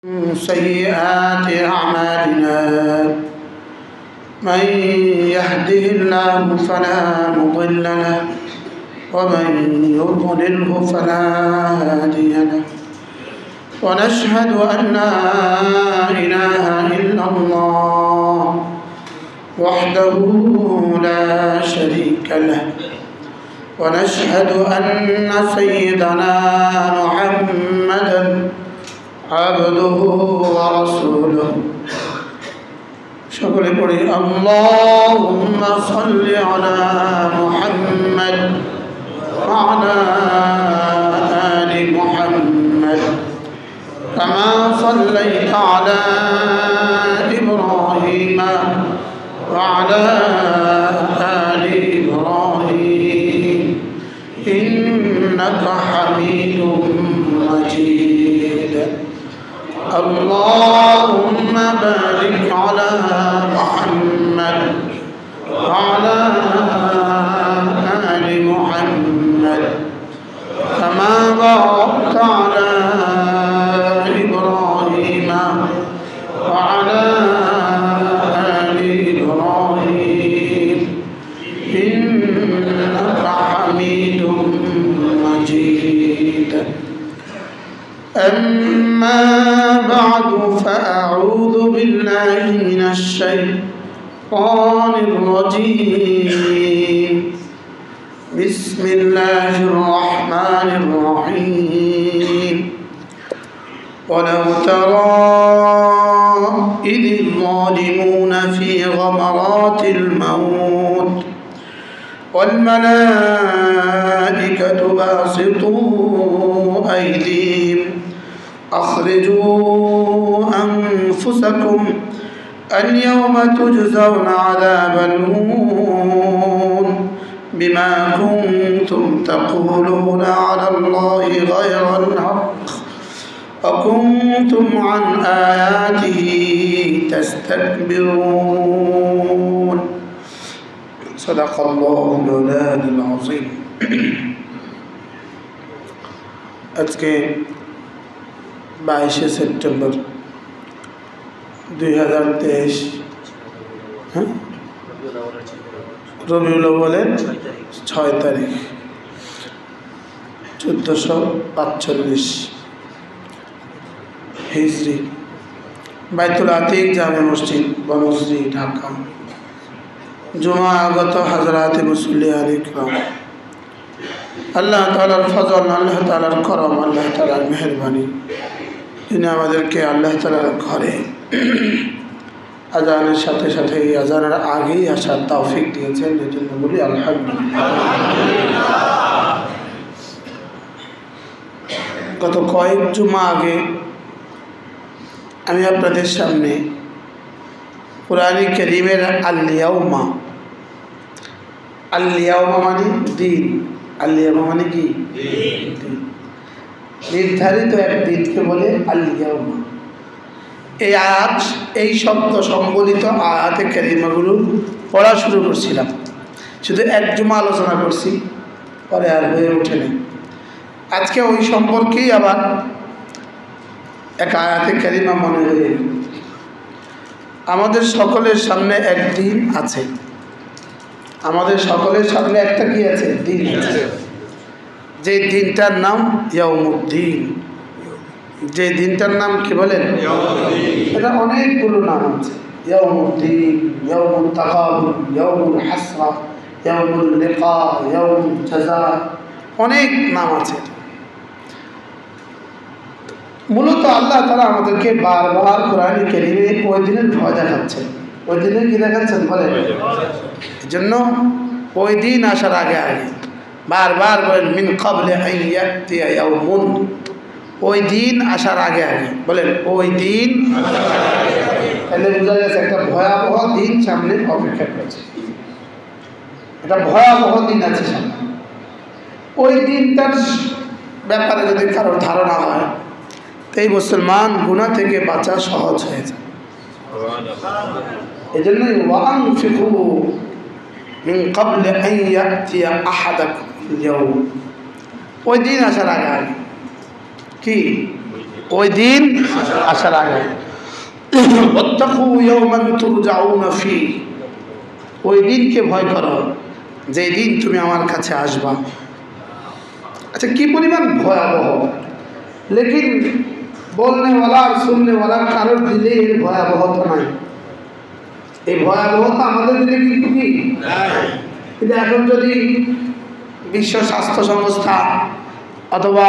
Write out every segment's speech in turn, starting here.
سيئات أعمالنا من يهده الله فلا مضل له ومن يضلله فلا هادي له ونشهد أن لا إله إلا الله وحده لا شريك له ونشهد أن سيدنا محمدا عبده ورسوله شكرا لله اللهم صل على محمد وعلى آل محمد كما صليت على إبراهيم وعلى آل إبراهيم إنك حميد مجيد اللهم بارك على محمد وعلى آل محمد كما باركت على إبراهيم وعلى آل إبراهيم إنك حميد مجيد أما بعد فأعوذ بالله من الشيطان الرجيم بسم الله الرحمن الرحيم ولو ترى إذ الظالمون في غمرات الموت والملائكة باسطوا أيديهم أخرجوا أنفسكم اليوم تجزون عذاب الهون بما كنتم تقولون على الله غير الحق وكنتم عن آياته تستكبرون صدق الله مولانا العظيم আজকে 22 সেপ্টেম্বর 2023 রবিউল আউয়ালের 6 তারিখ 1445 হিজরি বাইতুল আতিক জামে মসজিদ বনশ্রী ঢাকা জুমা আগত হযরত মুসল্লিয়ান ইকরাম আল্লাহ তাআলার ফজল আল্লাহ তাআলার করম আল্লাহ তাআলার মেহেরবানি তিনি আমাদেরকে আল্লাহ তাআলার ঘরে আজানের সাথে সাথে এই আজানের আগেই আসার তৌফিক দিয়েছেন এজন্য বলি আলহামদুলিল্লাহ। গত কয়েক জুমা আগে আমি আপনাদের সামনে কুরআন কারীমের আল-ইয়াউমা মানে দিন, আল-ইয়াউমা মানে কি দিন, নির্ধারিত এক দিনকে বলে আল-ইয়াউমা। এই আয়াত, এই শব্দ সম্বলিত আয়াতে কারিমাগুলো পড়া শুরু করছিলাম, শুধু এক জুমা আলোচনা করছি, পরে আর হয়ে ওঠেনি। আজকে ওই সম্পর্কেই আবার এক আয়াতে কারিমা মনে হয়ে আমাদের সকলের সামনে একদিন আছে, আমাদের সকলের সামনে একটা কি আছে, দিন আছে। যে দিনটার নাম ইয়াউমুদ্দিন, যে দিনটার নাম কি বলেন, এটা অনেকগুলো নাম আছে। ইয়াউমুদ্দিন, ইয়াউমুত তাকাবুন, ইয়াউমুল হাসরা, ইয়াউমুল লিকা, ইয়াউমুল জাযা, অনেক নাম আছে। মূলত আল্লাহ তাআলা আমাদেরকে বারবার কোরআনে কারীমে ওই দিনের ভয় দেখাচ্ছেন। ওই দিনে কি দেখাচ্ছেন বলেন? এজন্য ওই দিন আসার আগে আগে বারবার বলেন মিন ক্বাবলি আন ইয়াতিয়া ইয়াউমুন, ওই দিন আসার আগে আগে বলেন ওই দিন। তাহলে বোঝা গেছে একটা ভয়াবহ দিন সামনে অপেক্ষা করছে, একটা ভয়াবহ দিন আছে সামনে। ওই দিনটার ব্যাপারে যদি কারোর ধারণা হয়, এই মুসলমান গুনাহ থেকে বাঁচা সহজ হয়ে যায়। এজন্যই ওয়ানফিকু মিন ক্বাবলি আন ইয়াতিয়া আহাদাকুম ইয়াউম, ওই দিন আসার আগে কি ওই দিন আসার আগে ওয়াত্তাকু ইয়াওমান তুরজাউনা ফি, ওই দিনকে ভয় করো যে দিন তুমি আমার কাছে আসবা। আচ্ছা, কি পরিমাণ ভয়াবহ, লেকিন বলনেওয়ালা আর শুননেওয়ালা কারোর দিলে এর ভয়াবহতা নাই। এই ভয়াবহতা আমাদের দিলে কিন্তু কি, কিন্তু এখন যদি বিশ্ব স্বাস্থ্য সংস্থা অথবা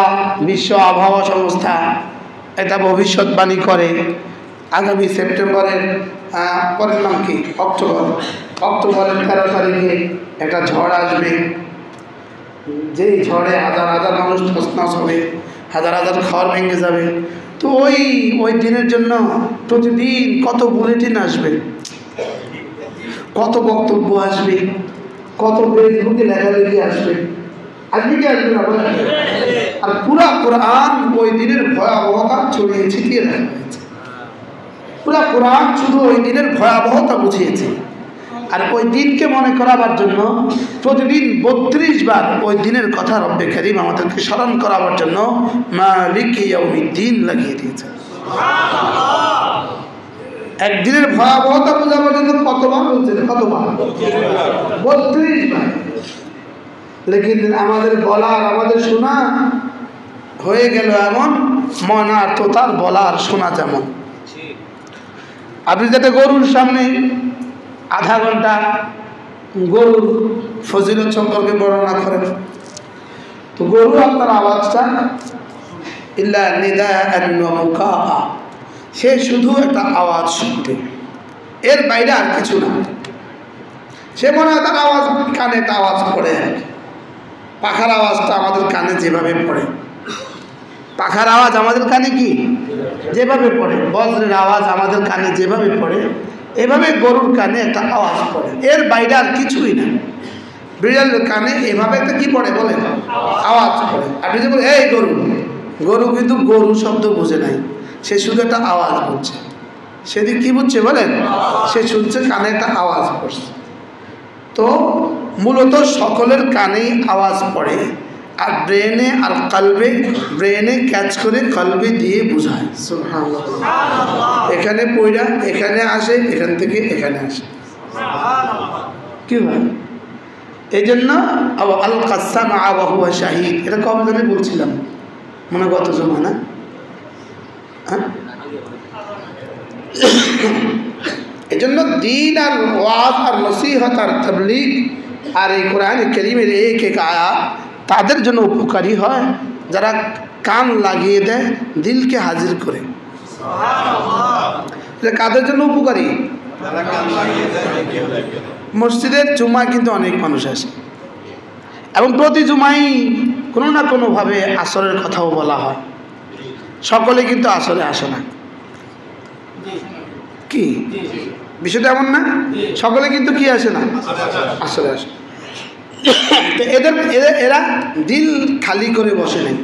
বিশ্ব আবহাওয়া সংস্থা এটা ভবিষ্যৎবাণী করে আগামী সেপ্টেম্বরের পরের নাম কি, অক্টোবরের 13 তারিখে একটা ঝড় আসবে, যেই ঝড়ে হাজার হাজার মানুষ তছনছ হবে, হাজার হাজার ঘর ভেঙে যাবে। তো ওই দিনের জন্য প্রতিদিন কত বুলেটিন আসবে, কত বক্তব্য আসবে, কত ফেসবুকে লেখালেখি আসবে, আসবে কি আসবে না বলেন? আর পুরা কোরআন ওই দিনের ভয়াবহতা ছড়িয়ে ছিটিয়ে রাখা হয়েছে। পুরা কোরআন শুধু ওই দিনের ভয়াবহতা বুঝিয়েছে। আর ওই দিনকে মনে করাবার জন্য প্রতিদিন 32 বার ওই দিনের কথা রব্বে কারীম আমাদেরকে স্মরণ করাবার জন্য মালিক ইয়াউমিদ্দিন লাগিয়ে দিয়েছে। একদিনের ভয়াবহতা বোঝাবার জন্য কতবার বলছেন, কতবার? 32 বার। লেকিন আমাদের বলা আর আমাদের শোনা হয়ে গেল এমন, মন আর তো তার বলা আর শোনা যেমন। আপনি যাতে গরুর সামনে আধা ঘন্টা গরুর ফজিলত সম্পর্কে বর্ণনা করেন, তো গরু আপনার আওয়াজটা ইল্লা নিদাআন ওয়া মুকাআ, সে শুধু একটা আওয়াজ শুনবে, এর বাইরে আর কিছু না। সে মনে হয় তার আওয়াজ কানে একটা আওয়াজ পড়ে। পাখার আওয়াজটা আমাদের কানে যেভাবে পড়ে, পাখার আওয়াজ আমাদের কানে কি যেভাবে পড়ে, বজ্রের আওয়াজ আমাদের কানে যেভাবে পড়ে, এভাবে গরুর কানে একটা আওয়াজ পড়ে, এর বাইরে আর কিছুই না। বিড়ালের কানে এভাবে একটা কি পড়ে বলেন, আওয়াজ পড়ে। আপনি যে বলেন এই গরু, গরু কিন্তু গরু শব্দ বুঝে নাই, সে শুধু একটা আওয়াজ বুঝছে। সেদিন কি বুঝছে বলেন, সে শুনছে কানে একটা আওয়াজ পড়ছে। তো মূলত সকলের কানেই আওয়াজ পড়ে, আর ব্রেনে আর কলবে, ব্রেনে ক্যাচ করে কলবে দিয়ে বুঝায়। সুবহানাল্লাহ। এখানে পয়রা এখানে আসে, এখান থেকে এখানে আসে, কি হয়? এই জন্য আল কাসাম ওয়া হুয়া শাহিদ, এটা কবে জানি বলছিলাম, মনে গত জমা না? এই জন্য দিন আর ওয়াজ আর নসিহত আর তাবলীগ আর এই কোরআন কারীমের এক এক আয়াত তাদের জন্য উপকারী হয় যারা কান লাগিয়ে দেয়, দিলকে হাজির করে। কাদের জন্য উপকারী? মসজিদের জুমায় কিন্তু অনেক মানুষ আসে, এবং প্রতি জুমাই কোনো না কোনোভাবে আসরের কথাও বলা হয়। সকলে কিন্তু আসরে আসে না, কি বিষয়টা এমন না? সকলে কিন্তু কি আসে না, আসরে আসে। তো এরা দিল খালি করে বসে নেই,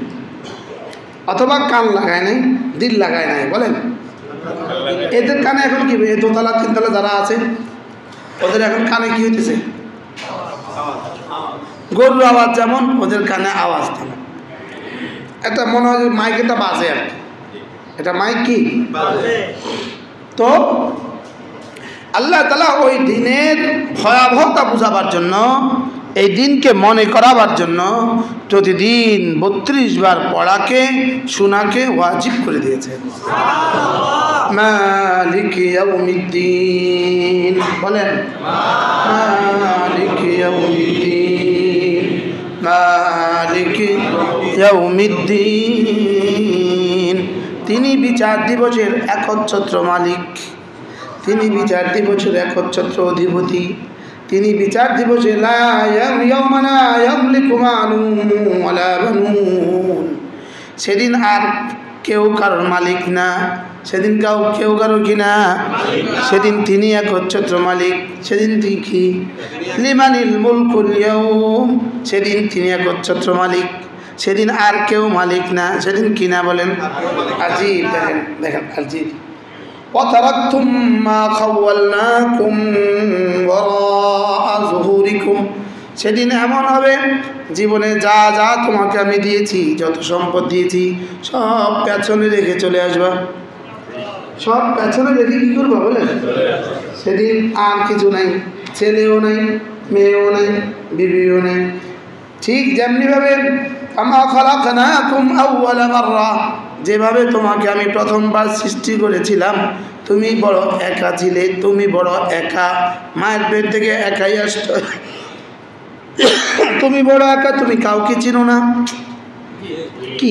অথবা কান লাগায় নাই, দিল লাগায় নাই, বলেন? এদের কানে এখন কি, দোতলা তিনতলা যারা আছে ওদের এখন কানে কি হইতেছে? গরুর আওয়াজ যেমন, ওদের কানে আওয়াজ তেমন। এটা মনে হয় মাইক, এটা বাজে আর কি, এটা মাইক কি বাজে। তো আল্লাহ তাআলা ওই দিনের ভয়াবহতা বুঝাবার জন্য, এই দিনকে মনে করাবার জন্য প্রতিদিন 32 বার পড়াকে শোনাকে ওয়াজিব করে দিয়েছেন। মালিক ইয়াউমিদ্দিন, বলেন মালিক ইয়াউমিদ্দিন, মালিক ইয়াউমিদ্দিন। তিনি বিচার দিবসের একচ্ছত্র মালিক, তিনি বিচার দিবসের একচ্ছত্র অধিপতি, তিনি বিচার দিবসে সেদিন আর কেউ কারোর মালিক না, সেদিন কেউ কারো কিনা, সেদিন তিনি একচ্ছত্র মালিক। সেদিন তিনি কি লিমানিল মুলকুল ইয়াউম, সেদিন তিনি একচ্ছত্র মালিক, সেদিন আর কেউ মালিক না, সেদিন কিনা বলেন। আজীব, দেখেন দেখেন আজীব। وتركتم ما خولناكم وراء ظهوركم সেদিন এমন হবে জীবনে যা যা তোমাকে আমি দিয়েছি, যত সম্পদ দিয়েছি সব পেছনে রেখে চলে আসবা। সব পেছনে রেখে কী করবো বলেন? সেদিন আর কিছু নাই, ছেলেও নাই, মেয়েও নাই, বিবিও নাই। ঠিক যেমনিভাবে আমা খালাকনাকুম আউওয়ালা মাররা, যেভাবে তোমাকে আমি প্রথমবার সৃষ্টি করেছিলাম, তুমি বড় একা ছিলে, তুমি বড় একা, মায়ের পেট থেকে একাই আসত, তুমি বড় একা, তুমি কাউকে চিনো না। কি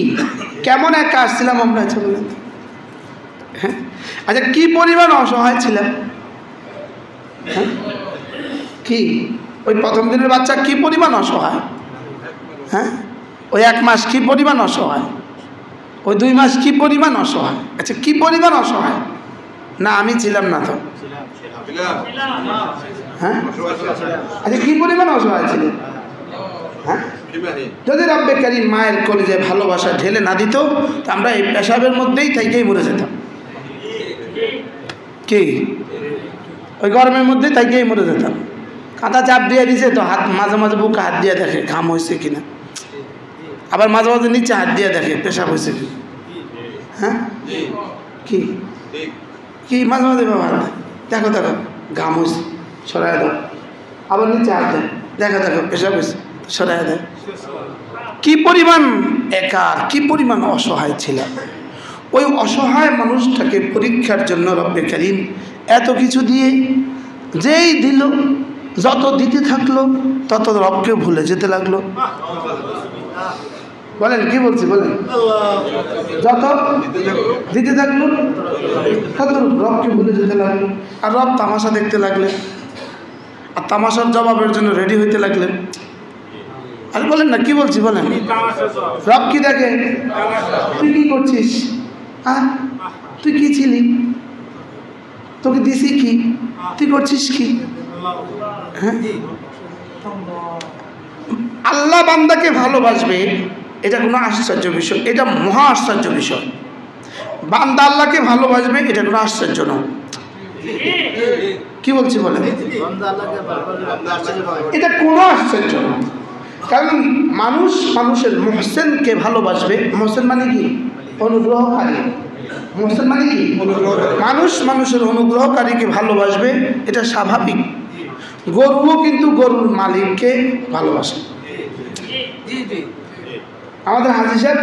কেমন একা আসছিলাম আমরা, বলেন? হ্যাঁ, আচ্ছা কি পরিমাণ অসহায় ছিলাম? হ্যাঁ, কি ওই প্রথম দিনের বাচ্চা কি পরিমাণ অসহায়? হ্যাঁ, ওই 1 মাস কি পরিমাণ অসহায়? ওই 2 মাস কি পরিমাণ অসহায়? আচ্ছা কি পরিমাণ অসহায়? না আমি ছিলাম না তো? হ্যাঁ, আচ্ছা কি পরিমাণ অসহায় ছিলেন? হ্যাঁ, যদি রব্বে কারীম মায়ের কলিজায় ভালোবাসা ঢেলে না দিত, তো আমরা এই পেশাবের মধ্যেই থেকেই মরে যেতাম। কি ওই গরমের মধ্যে থেকেই মরে যেতাম। কাঁথা চাপ দিয়ে দিছে তো হাত, মাঝে মাঝে বুকে হাত দিয়ে দেখে ঘাম হয়েছে কিনা, আবার মাঝে মাঝে নিচে হাত দিয়ে দেখে পেশাব হয়েছে কিনা। হ্যাঁ, কি কি মাঝে মাঝে ব্যবহার দেখো দেখো ঘাম হয়েছে, সরাই দাও, আবার নিচে হাত দেয়, দেখো দেখো পেশাব হয়েছে, সরাই দেয়। কি পরিমাণ একা, কি পরিমাণ অসহায় ছিলাম। ওই অসহায় মানুষটাকে পরীক্ষার জন্য রব্বে কারীম এত কিছু দিয়ে, যেই দিল, যত দিতে থাকলো তত রবকে ভুলে যেতে লাগলো। বলেন কি বলছি বলেন? যত দিতে থাকলো তত রবকে ভুলে যেতে লাগলো। আর রব তামাশা দেখতে লাগলেন, আর তামাশার জবাবের জন্য রেডি হইতে লাগলেন। আরে বলেন না, কি বলছি বলেন? রব কি দেখে? তুই কি করছিস? হ্যাঁ, তুই কি ছিলি? তোকে দিছি কি? তুই করছিস কি? হ্যাঁ, আল্লাহ বান্দাকে ভালোবাসবে, এটা কোনো আশ্চর্য বিষয়, এটা মহা আশ্চর্য বিষয়। বান্দা আল্লাহকে ভালোবাসবে, এটা কোনো আশ্চর্য নয়। কি বলছি বলেন? এটা কোনো আশ্চর্য নয়। কারণ মানুষ মানুষের মুহসিনকে ভালোবাসবে। মুহসিন মানে কি? অনুগ্রহকারী। মুহসিন মানে কি? মানুষ মানুষের অনুগ্রহকারীকে ভালোবাসবে, এটা স্বাভাবিক। গরুও কিন্তু গরুর মালিককে ভালোবাসে। আমাদের হাজী সাহেব,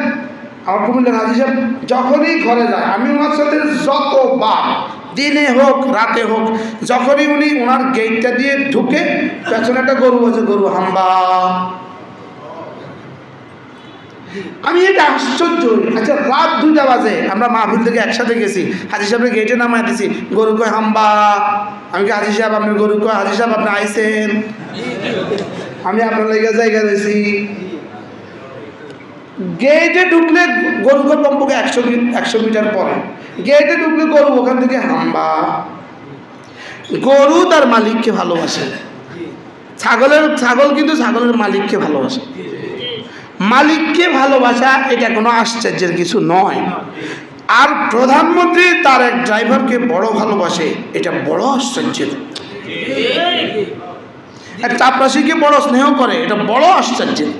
আমার কুমিল্লার হাজী সাহেব যখনই ঘরে যায়, আমি ওনার সাথে যতবার, দিনে হোক রাতে হোক, যখনই উনি ওনার গেটটা দিয়ে ঢুকে, পেছনে একটা গরু আছে, গরু হাম্বা। আমি এটা আশ্চর্য। আচ্ছা রাত 2টা বাজে, আমরা মাহফিল থেকে একসাথে গেছি, হাজী সাহেবের গেটে নামাই দিছি, গরু কয় হাম্বা। আমি কি হাজী সাহেব আপনার গরু কয়? হাজী সাহেব আপনি আইসেন, আমি আপনার লেগে জায়গা রয়েছি। গেটে ঢুকলে গরু কয় কমপক্ষে 100 মিটার পরে গেটে ঢুকলে গরু ওখান থেকে হাম্বা। গরু তার মালিককে ভালোবাসে। ছাগল কিন্তু ছাগলের মালিককে ভালোবাসে। মালিককে ভালোবাসা এটা কোনো আশ্চর্যের কিছু নয়। আর প্রধানমন্ত্রী তার এক ড্রাইভারকে বড় ভালোবাসে, এটা বড় আশ্চর্যের। এক চাপরাশিকে বড় স্নেহ করে, এটা বড় আশ্চর্যের।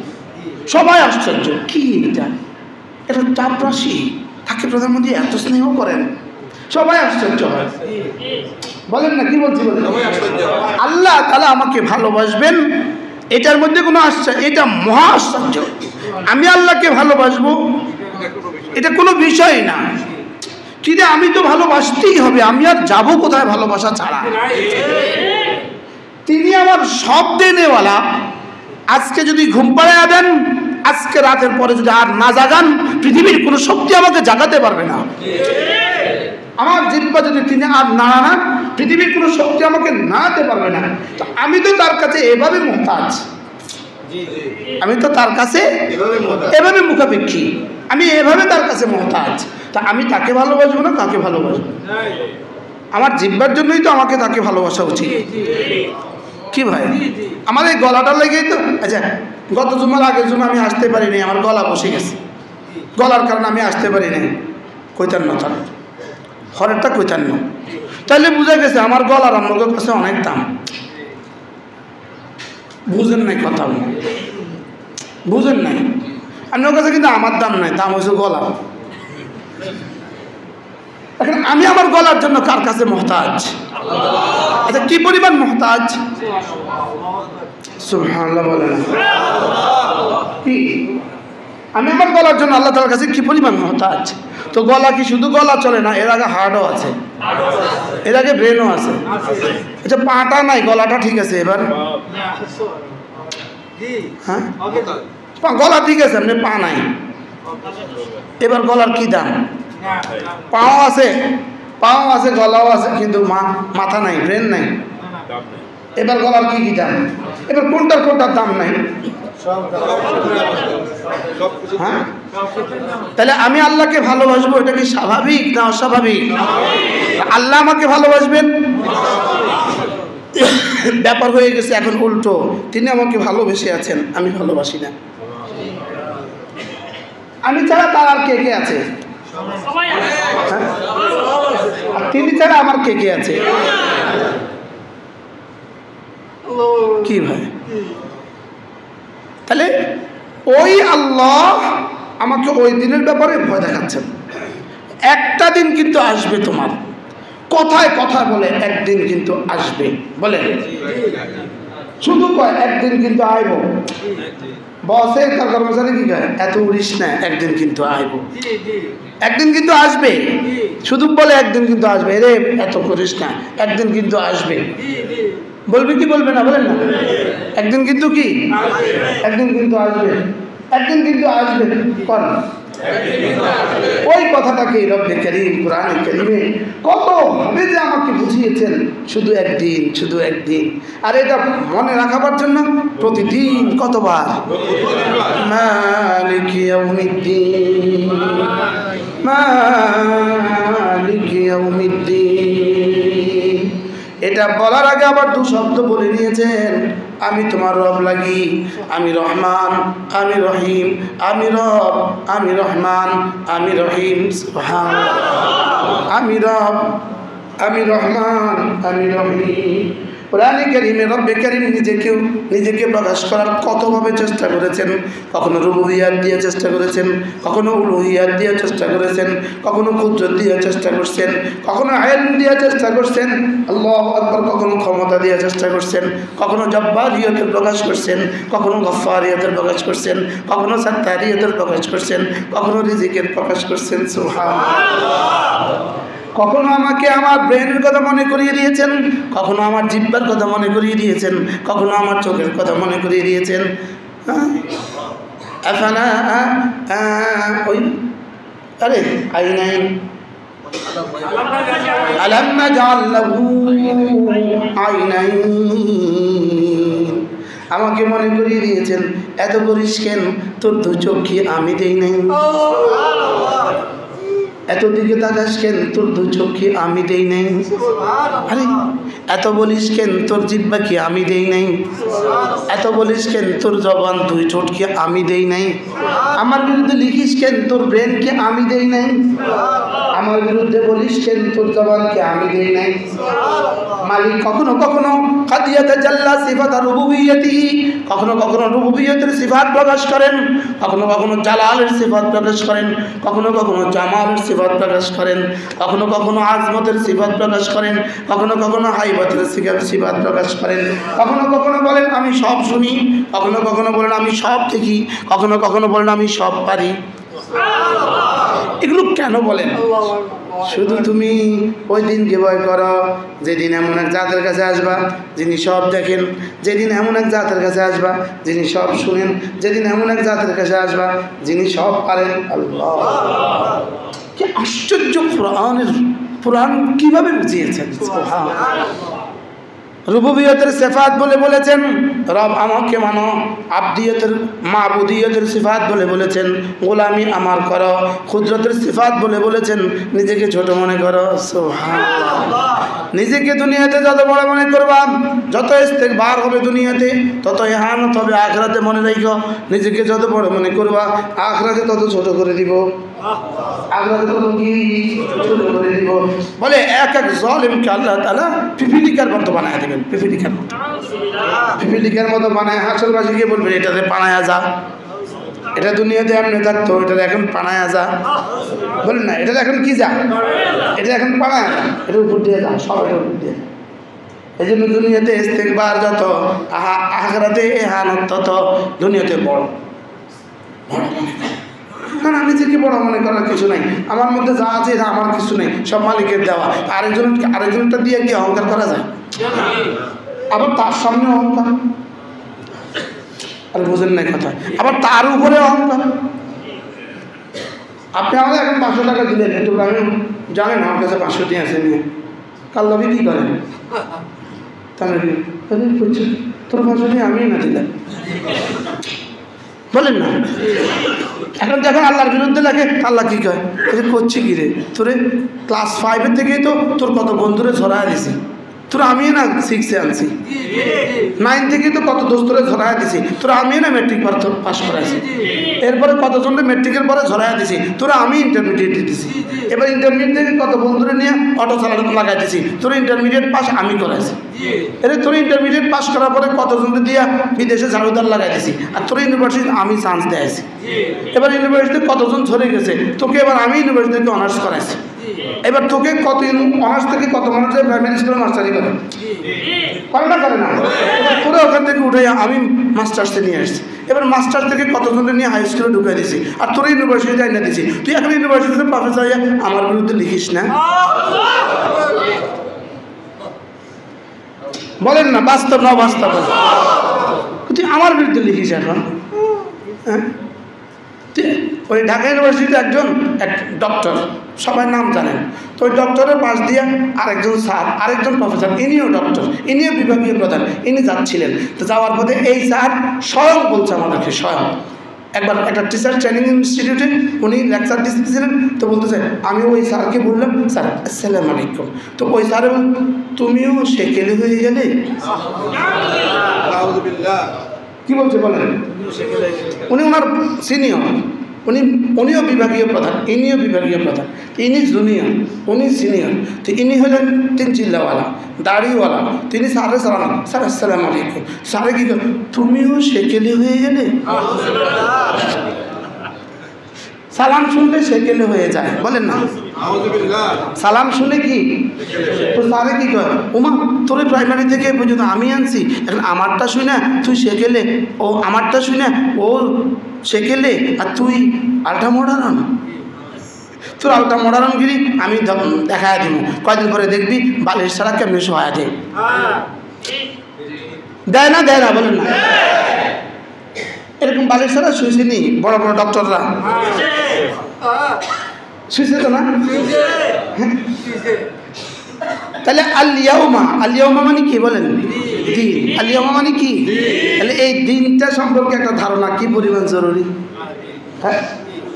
সবাই আশ্চর্য, কি এটা? এটা চাপরাশি, তাকে প্রধানমন্ত্রী এত স্নেহ করেন, সবাই আশ্চর্য হয়। বলেন না, কি বলছি বলেন? আল্লাহ তাআলা আমাকে ভালোবাসবেন, এটার মধ্যে কোনো আশ্চর্য, এটা মহা আশ্চর্য। আমি আল্লাহকে ভালোবাসবো, এটা কোনো বিষয় না। কিন্তু আমি তো ভালোবাসতেই হবে, আমি আর যাবো কোথায় ভালোবাসা ছাড়া? তিনি আমার সব দেনেওয়ালা। আজকে যদি ঘুম পাড়ায় দেন, আজকে রাতের পরে যদি আর না জাগান, পৃথিবীর কোনো শক্তি আমাকে জাগাতে পারবে না। আমার জিহ্বা যদি তিনি আর নাড়ান, পৃথিবীর কোনো শক্তি আমাকে নাড়াতে পারবে না। তো আমি তো তার কাছে এভাবে মুহতাজ, আমি তো তার কাছে এভাবে মুখাপেক্ষী, আমি এভাবে তার কাছে মুহতাজ। তা আমি তাকে ভালোবাসবো না কাকে ভালোবাসবো? আমার জিহ্বার জন্যই তো আমাকে তাকে ভালোবাসা উচিত। কি ভাই, আমার এই গলাটার লেগেই তো। আচ্ছা গত জুমার আগের জন্য আমি আসতে পারিনি, আমার গলা বসে গেছে, গলার কারণে আমি আসতে পারিনি। কৈতান্য তার হরেরটা কৈতান্য, তাহলে বুঝা গেছে আমার গলার আমার কাছে অনেক দাম। বুঝেন নাই কথা, বুঝেন নাই। আপনার কাছে কিন্তু আমার দাম নাই, দাম হয়েছে গলা। এখন আমি আমার গলার জন্য কার কাছে মুহতাজ? আচ্ছা, কি পরিমাণ মুহতাজ? সুবহানাল্লাহ বলেন। কি আমি আমার গলার জন্য আল্লাহ তাআলার কাছে কি পরিমাণ মুহতাজ? তো গলা কি শুধু গলা চলে না, এর আগে হার্টও আছে, এর আগে ব্রেনও আছে। আচ্ছা, পাটা নাই, গলাটা ঠিক আছে। এবার হ্যাঁ, গলা ঠিক আছে, আপনি পা নাই, এবার গলার কি দাম? পাও আছে, পাও আছে, গলাও আছে, কিন্তু মাথা নাই, ব্রেন নাই। এবার গলার কি কি দাম? এবার কোনটার কোনটার দাম নাই? হ্যাঁ, তাহলে আমি আল্লাহকে ভালোবাসবো, এটা কি স্বাভাবিক না অস্বাভাবিক? আল্লাহ আমাকে ভালোবাসবেন, ব্যাপার হয়ে গেছে এখন উল্টো। তিনি আমাকে ভালোবেসে আছেন, আমি ভালোবাসি না। আমি ছাড়া তার আর কে কে আছে? আর তিনি ছাড়া আমার কে কে আছে? কি ভাই? তাহলে ওই আল্লাহ আমাকে ওই দিনের ব্যাপারে ভয় দেখাচ্ছেন। একটা দিন কিন্তু আসবে, তোমার কথায় কথা বলে একদিন কিন্তু আসবে, বলে শুধু কয় একদিন কিন্তু আইব। বসে তার কর্মচারী কি কয়, এত উড়িস না, একদিন কিন্তু আইব, একদিন কিন্তু আসবে। শুধু বলে একদিন কিন্তু আসবে, রে এত করিস না, একদিন কিন্তু আসবে। বলবে কি বলবে না? বলেন না, একদিন কিন্তু কি, একদিন কিন্তু আসবে, একদিন কিন্তু আসবে। কোন ওই কথাটাকে রব্বে কারীম কোরআনে কারীমে কত ভাবে যে আমাকে বুঝিয়েছেন, শুধু একদিন, শুধু একদিন। আর এটা মনে রাখাবার জন্য প্রতিদিন কতবার মালিকি ইয়াউমিদ্দিন, মালিকি ইয়াউমিদ্দিন। এটা বলার আগে আবার দু শব্দ বলে নিয়েছেন, আমি তোমার রব লাগি, আমি রহমান, আমি রহিম, আমি রব, আমি রহমান, আমি রহিম। সুবহানাল্লাহ, আমি রব, আমি রহমান, আমি রহিম। কোরআনে কারীমে রব্বে কারীম নিজেকে প্রকাশ করার কতভাবে চেষ্টা করেছেন। কখনো রুবুবিয়াত দিয়ে চেষ্টা করেছেন, কখনো উলুহিয়াত দিয়ে চেষ্টা করেছেন, কখনো কুদরত দিয়ে চেষ্টা করছেন, কখনো ইলম দিয়ে চেষ্টা করছেন, আল্লাহু আকবার, কখনো ক্ষমতা দিয়ে চেষ্টা করছেন, কখনো জব্বারিয়তের প্রকাশ করছেন, কখনো গফফারিয়তের প্রকাশ করছেন, কখনো সাত্তারিয়তের প্রকাশ করছেন, কখনো রিজিকের প্রকাশ করছেন। সুবহানাল্লাহ। কখনো আমাকে আমার ব্রেনের কথা মনে করিয়ে দিয়েছেন, কখনো আমার জিহ্বার কথা মনে করিয়ে দিয়েছেন, কখনো আমার চোখের কথা মনে করিয়ে দিয়েছেন। ওই আরে আইনাইন আলাম নাজআল লাহু আইনাইন, আমাকে মনে করিয়ে দিয়েছেন, এত করিস কেন, তোর দু চোখ কি আমি দেই নাই? এত দিকে তাকাস কেন, তোর দু চোখ কি আমি দেই নাই? আরে এত বলিস কেন, তোর জিহ্বা কি আমি দেই নাই? এত বলিস কেন, তোর জবান দুই ঠোঁট কি আমি দেই নাই? আমার বিরুদ্ধে লিখিস কেন, তোর ব্রেন কি আমি দেই নাই? আমার বিরুদ্ধে বলিস কেন, তোর জবান কি আমি দেই নাই? মালিক কখনো কখনো কাদিয়াতে জাল্লা সিফাত রুবুবিয়্যতিহি, কখনো কখনো রুবুবিয়্যতের সিফাত প্রকাশ করেন, কখনো কখনো জালালের সিফাত প্রকাশ করেন, কখনো কখনো জামালের সিফাত প্রকাশ করেন, কখনো কখনো আজমতের সিফাত প্রকাশ করেন, কখনো কখনো হাইবতের সিফাত প্রকাশ করেন, কখনো কখনো বলেন আমি সব শুনি, কখনো কখনো বলেন আমি সব দেখি, কখনো কখনো বলেন আমি সব পারি। এগুলো কেন বলেন? শুধু তুমি ওই দিনকে ভয় করো যেদিন এমন এক জাতের কাছে আসবা যিনি সব দেখেন, যেদিন এমন এক জাতের কাছে আসবা যিনি সব শুনেন, যেদিন এমন এক জাতের কাছে আসবা যিনি সব পারেন। আল্লাহ, কি আশ্চর্য! কোরআন কিভাবে বুঝিয়েছেন। রুবুবিয়তের সিফাত বলে বলেছেন রব আমাকে মানো, আবদিয়তের মাবুদিয়তের সিফাত বলে বলেছেন গোলামি আমার করো, কুদরতের সিফাত বলে বলেছেন নিজেকে ছোট মনে করো। সুবহানাল্লাহ। নিজেকে দুনিয়াতে যত বড় মনে করবা, যত ইস্তেকবার হবে দুনিয়াতে, তত ইহানত হবে আখিরাতে। মনে রাখো, নিজেকে যত বড় মনে করবা, আখিরাতে তত ছোট করে দিব। আখিরাতে তত কি ছোট করে দিব। বলে এক এক জালিমকে আল্লাহ তাআলা পিপিলিকার মতো বানায় দেবেন। পিপিলিকার মতো, পিপিলিকার মতো বানায় হাসরবাসীকে বলবেন এটাতে পানায়া যা। এটা দুনিয়াতে এমনি থাকতো, এটা এখন পানায়া যা। বলেন না, এটা এখন কি যা, এটা এখন পানায়া যা, এটার উপর দিয়ে যা, সব এটার উপর দিয়ে। এই জন্য দুনিয়াতে ইস্তেকবার যত, আখিরাতে ইহানত তত। দুনিয়াতে বড় বড় মনে করে, কারণ আমি নিজেকে বড় মনে করার কিছু নাই। আমার মধ্যে যা আছে এটা আমার কিছু নেই, সব মালিকের দেওয়া। আরেকজনটা দিয়ে কি অহংকার করা যায়? আবার তার সামনে অহংকার, আর বুঝেন নাই কথা, আবার তার উপরে অহংকার। আপনি আমাদের এখন 500 টাকা দিলেন, একটু আমি জানেন আমার কাছে 500 দিয়ে আছে নিয়ে কাল্লাবি কী করেন? তাহলে তোর 500 দিয়ে আমি না দিলাম, বলেন না। এখন যখন আল্লাহর বিরুদ্ধে লাগে, আল্লাহ কী কয়, করছি কী রে তোরে? ক্লাস 5 থেকেই তো তোর কত বন্ধুরে ঝরায় দিছি, তোরা আমি না 6-এ আনছি, 9 থেকে তো কত দোস্তরে ঝরাইয়া দিছি, তোরা আমি না মেট্রিক পাস করাইছি। এরপরে কতজনকে মেট্রিকের পরে ঝরাইয়া দিছি, তোরা আমি ইন্টারমিডিয়েট দিতেছি। এবার ইন্টারমিডিয়েট থেকে কত বন্ধুরে নিয়ে অটো চালানো লাগাই দিছি, তোরা ইন্টারমিডিয়েট পাস আমি করাইছি। এর তোরা ইন্টারমিডিয়েট পাস করার পরে কতজনকে দিয়ে বিদেশে ঝাড়ুদার লাগাই দিছি, আর তোরা ইউনিভার্সিটি আমি চান্স দিয়েছি। এবার ইউনিভার্সিটিতে কতজন ঝরে গেছে, তোকে এবার আমি ইউনিভার্সিটি থেকে অনার্স করাইছি। এবার তোকে কত অনার্স থেকে কত মানুষের প্রাইমারি স্কুলে মাস্টারি করে না করে না, তোরা ওখান থেকে উঠে আমি মাস্টার্সে নিয়ে আসছি। এবার মাস্টার্স থেকে কতজনকে নিয়ে হাই স্কুলে ঢুকিয়ে দিছি, আর তোরা ইউনিভার্সিটিতে আইনা দিছি। তুই এখন ইউনিভার্সিটিতে প্রফেসর হয়ে আমার বিরুদ্ধে লিখিস না? বলেন না, বাস্তব না বাস্তব? তুই আমার বিরুদ্ধে লিখিস এখন। হ্যাঁ, ওই ঢাকা ইউনিভার্সিটিতে একজন ডক্টর, সবাই নাম জানেন, তো ওই ডক্টরের পাশ দিয়ে আরেকজন স্যার, আরেকজন প্রফেসর, ইনিও ডক্টর, ইনিও বিভাগীয় প্রধান, ইনি যাচ্ছিলেন। তো যাওয়ার পথে এই স্যার স্বয়ং বলছে আমাদেরকে, স্বয়ং একবার একটা টিচার ট্রেনিং ইনস্টিটিউটে উনি লেকচার দিচ্ছিলেন, তো বলতেছে আমি ওই স্যারকে বললাম, স্যার আসসালামু আলাইকুম। তো ওই স্যার তুমিও সেকেলে হয়ে গেলে? কি বলছে বলেন? উনি ওনার সিনিয়র, উনিও বিভাগীয় প্রধান, ইনিও বিভাগীয় প্রধান, ইনি জুনিয়র, উনি সিনিয়র। তো ইনি হলেন 3 চিল্লাওয়ালা, দাড়িওয়ালা। তিনি স্যারে সালাম, স্যার আসসালামু আলাইকুম। স্যারে কি তুমিও সেকেলে হয়ে গেলে? সালাম শুনলে সেকেলে হয়ে যায়, বলেন না? সালাম শুনে কি তো স্যারে কি কয়, ওমা তোর প্রাইমারি থেকে পর্যন্ত আমি আনছি, এখন আমারটা শুনে তুই সেকেলে, ও আমারটা শুনে ও সেকেলে, আর তুই আলটা মডার্ন। তোর আলটা মডার্নগিরি আমি দেখা দিব, কয়দিন পরে দেখবি বালিশ ছাড়া কেমনি সহায় দেয়। দেয় না দেয় না, বলেন না? এরকম বালিশ ছাড়া শুয়েছে নি বড় বড় ডক্টররা? শুয়েছে তো না? তাহলে আল-ইয়াউমা, আল-ইয়াউমা মানে কি বলেন? দিন। আল-ইয়াউমা মানে কি? তাহলে এই দিনটা সম্পর্কে একটা ধারণা কি পরিমাণ জরুরি। হ্যাঁ,